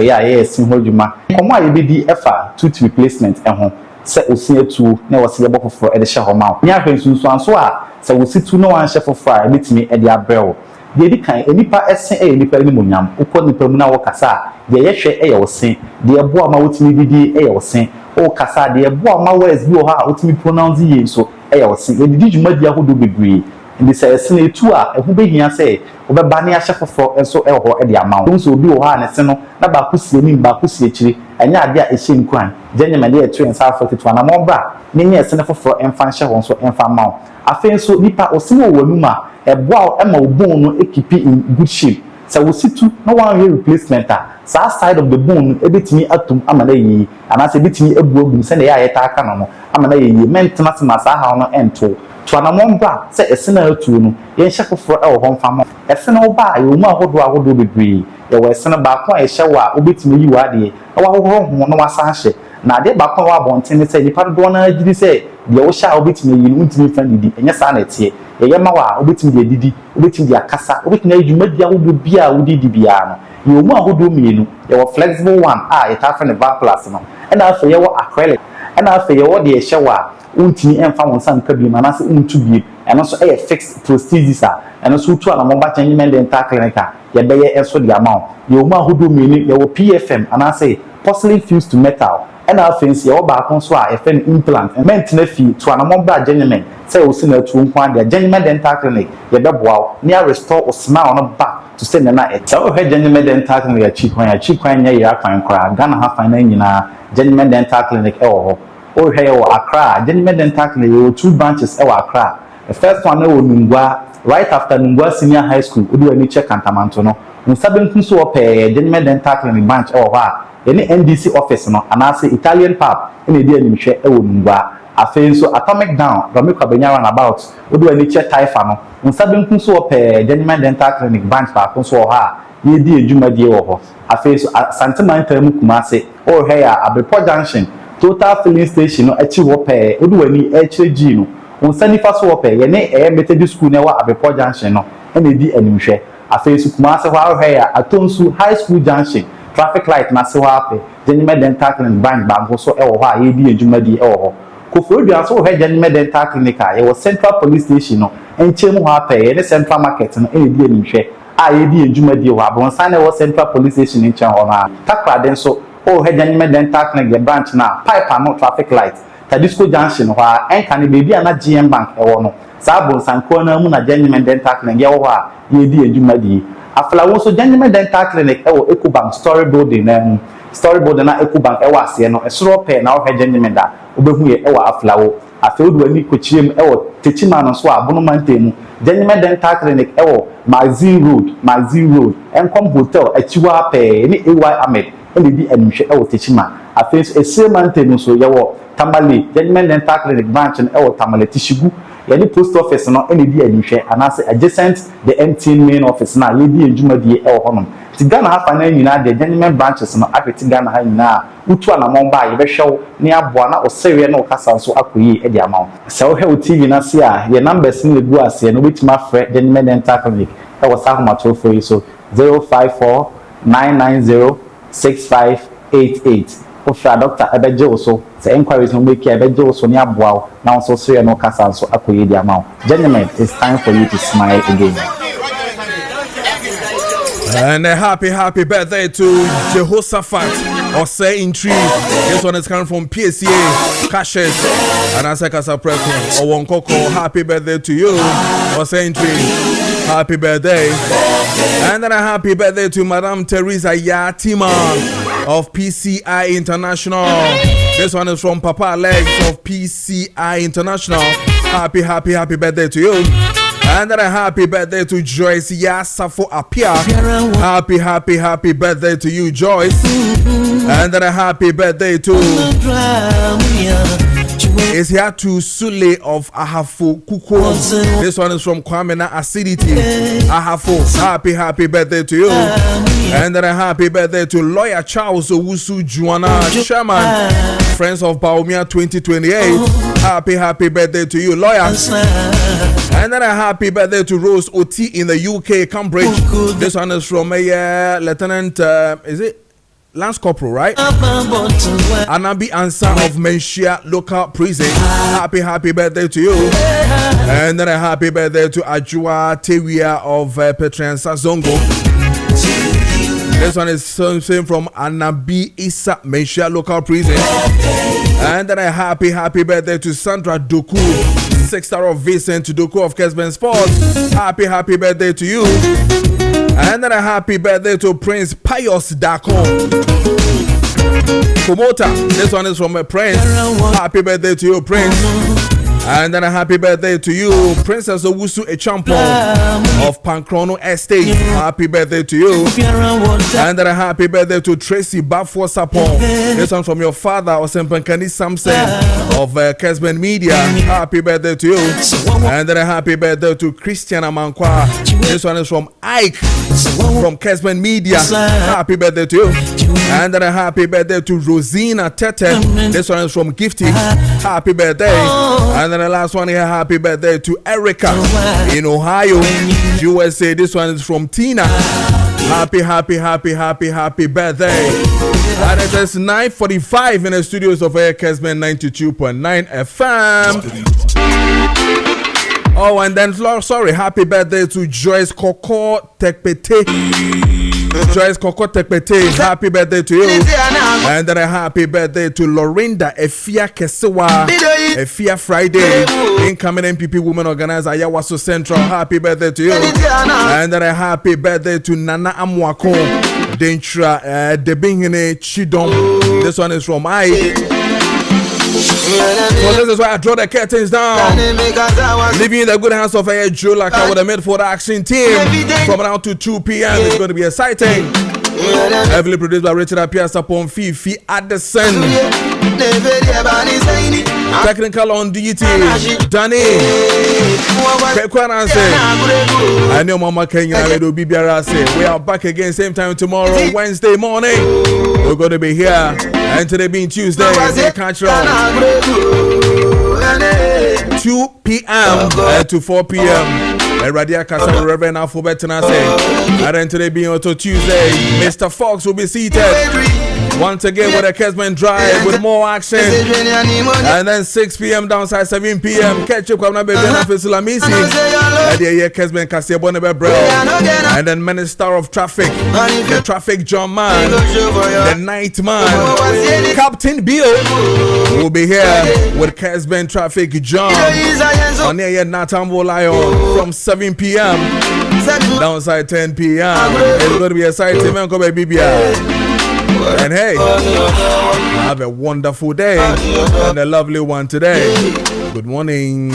ya ye sim hoduma komo aye bi di efa tooth replacement ho se osi etu na wo se ye bofoforo e de hye ho ma nya hwensunsu anso a se wo situ no wan hye foforo e bitimi e de abrɛwo de di kan enipa esen enipa ni monyam ukọ nipa mu na wo kasa de ye hwe e ye wo sen de ebo ama wotimi didi e ye wo sen o kasa de ebo ama words bi o ha wotimi pronounce ye so e ye wo sen e didi dwumadi ahodo bebre ndi se esen etu a ehu behia se obeba ne ahye foforo enso e ho e de ama wo nso obi o ha ne se no na ba kusie ni ba kusie chiri enya ade a ehye nkwan Genuine de etu ensa afɔketu na mo bra ne nye esen foforo emfa hye ho so emfa ma wo afen so nipa osimo wo numa eboa ema obon no ekipi in good shape so we situ no one replacement sa side of the bone ebetimi atum amana yi anase ebetimi ebuogu se na ya yeta aka no amana yi maintenance na sa ha no ento to na momba se esena atu no ye hye foforo e wo ho mfa mo esena wo ba ye mu ahodo bebre ye wo esena ba ko e hye wa obetimi yi wa de na wa hohoro ho no wasa hye na de ba ko wa bonten se nipa do na agiri se de wo hye obetimi yi no ntimi fa didi enye sa na tie ye ma wa obetimi de didi obetimi de akasa obetimi adwumadi ahodo bia wodidi bia no ye mu ahodo mienu ye wo flexible one ye ta fa ne back plus no e na afa ye wo acrylic e na afa ye wo de hye wa untini emfa wonsa nka bi manase untu bi eno so fixed prosthesis eno so tu ana mo ba Genuine Dental Clinic ye be ye enso de amount ye mu ahodo mienu ye wo PFM anase porcelain fused to metal ena afensi ye wo ba kon so a fen implant maintenance fee to ana mo ba Genuine say o si na tu nkwan de Genuine Dental Clinic ye be boa ne restore o smile no back to say na e so he Genuine Dental Clinic ya chikwan nya ya kwan kra Ghana ha fan na nyina Genuine Dental Clinic e wo ho o he wo Accra Genuine Dental Clinic wo 2 branches e wo Accra the first one e wo Nungwa right after Nungwa Senior High School odi wani check Kantamanto no nsabenku so wo pe Genuine Dental Clinic branch e wo ha any NDC office no anase Italian pub ene di animhwe e wo Nungwa afenso atomic down Ramiko Benyara about odi wani check Taifa no nsabenku so wo pe Genuine Dental Clinic branch ba kon so wo ha ye di edwumadi e wo ho afenso Santimanta mu Kumase o he ya Abepo Junction Total filling station no echi wo pe odu wani HG no onsani fa so wo pe ye ne Methodist school ne wa Abepo Junction no ene di animhwe afesu kuma se wa hwe ya Atonsu High School Junction traffic light na se wa pe Genuine Dental Clinic bank ba go so e wo ha ye di adwumadi e wo ho Koforu bia so hwe Genuine Dental Clinic ye wo Central Police Station no enchemu ha pe ye ne Central Market no ene di animhwe a ye di adwumadi wo abonsan ne wo Central Police Station enchen ho na takra den so o he Genuine Dental Clinic the branch na pipe and no traffic light Tadisco Junction wa enka ne baby ana GM Bank ewo no saa bonsanko na mu na Genuine Dental Clinic ye wo a ye di adwuma di afla wo so Genuine Dental Clinic ewo Ecobank Story Building na mu Story Building na Ecobank ewo ase no esoro pe na wo Genuine da obehu ye ewo afla wo afeodu ani kochiem ewo techima no so abono mantemu Genuine Dental Clinic ewo Magazine Road Enkom Hotel achiwa pe ni AY Ahmed ene di adwuhwe ewo techima afeso ese mantemu so yewo Tamale Genuine Dental Clinic branch no ewo Tamale Tishigu yani post office no ene di adwuhwe anase adjacent the MTN main office na ye di adwuma di ewo honom Tigana ha fana nyina de Genuine branches no akweti Ghana ha nyina utu anamon ba ye behwew ne aboa na osewe na okasa so akoyi e di amaw se wo he TV na se a ye numbers ni egu ase no betima frɛ Genuine Dental Clinic e wo sa homa to for you so 054 990 6588 Ofra doctor ebeje oso se inquiries no make ebeje oso ni aboa na so sewe na okasa so akoyi di amaw Genuine, it's time for you to smile again. And a happy birthday to Jehoshaphat or say in tree. This one is coming from PSA Cashes and I say Kojo Preko or Wonkoko. Happy birthday to you or say in tree. Happy birthday. And then a happy birthday to Madame Teresa Yatima of PCI International. This one is from Papa Legs of PCI International. Happy birthday to you. And then a happy birthday to Joyce Yasafo Apia. Happy birthday to you, Joyce. And then a happy birthday to is here to Sule of Ahafo Kuko. This one is from Kwamena Acidity. Ahafo, happy birthday to you. And then a happy birthday to Lawyer Charles Owusu Juana Sherman, Friends of Baumia 2028. Happy birthday to you, Lawyer. And then a happy birthday to Rose OT in the UK, Cambridge. This one is from a Lieutenant, is it Lance Corporal, right? Anabi Ansa of Menshia Local Prison. Happy birthday to you. And then a happy birthday to Ajua Tewia of Petransa Zongo. This one is same from Anabi Isa Menshia Local Prison. And then a happy birthday to Sandra Doku, 6-star of Vincent Doku of Kessben Sports. Happy birthday to you. And then a happy birthday to Prince Pius Dakon, promoter. This one is from a Prince. Happy birthday to you, Prince. And then a happy birthday to you, Princess Owusu Echampon of Pankrono Estate. Happy birthday to you. And then a happy birthday to Tracy Bafo Sapon. This one from your father, Osempankani Samson of Kessben Media. Happy birthday to you. And then a happy birthday to Christian Amankwa. This one is from Ike from Kessben Media. Happy birthday to you. And then a happy birthday to Rosina Tete. This one is from Gifty. Happy birthday. And then the last one here, happy birthday to Erica in Ohio, USA. This one is from Tina. Happy birthday. And it is 9:45 in the studios of Air Kessben 92.9 FM. Oh, and then sorry, happy birthday to Joyce Koko Tekpete. Joyce Koko Tekpete, happy birthday to you. And then a happy birthday to Lorinda Efia Kesewa, Efia Friday, incoming MPP woman organizer Ayawaso Central. Happy birthday to you. And then a happy birthday to Nana Amwako Dentra Debingene Chidom. This one is from I. So this is why I draw the curtains down. Leaving in the good hands of a Joe Laka with a mid-for action team from now to 2 p.m. It's going to be exciting. Heavily produced by Richard Appiah upon Fifi Addison. Technical on DT, Danny. I know Mama Kenya do BBRC. We are back again same time tomorrow, Wednesday morning. We're going to be here. And today being Tuesday, we catch you 2 p.m. to 4 p.m. Radia Casa Reverend Alphabet and I say, and then today being also Tuesday, Mr. Fox will be seated Once again with a Kessben drive with more action. And then 6 p.m. downside 7 p.m. Catch up with Sulamisi. Kessben and then Minister of Traffic, the Traffic John Man, the Night Man, Captain Bill will be here with Kessben Traffic John on here Natambo Lion from 7 p.m. downside 10 p.m. It's going to be exciting, man. Come baby. And hey, have a wonderful day and a lovely one today. Good morning.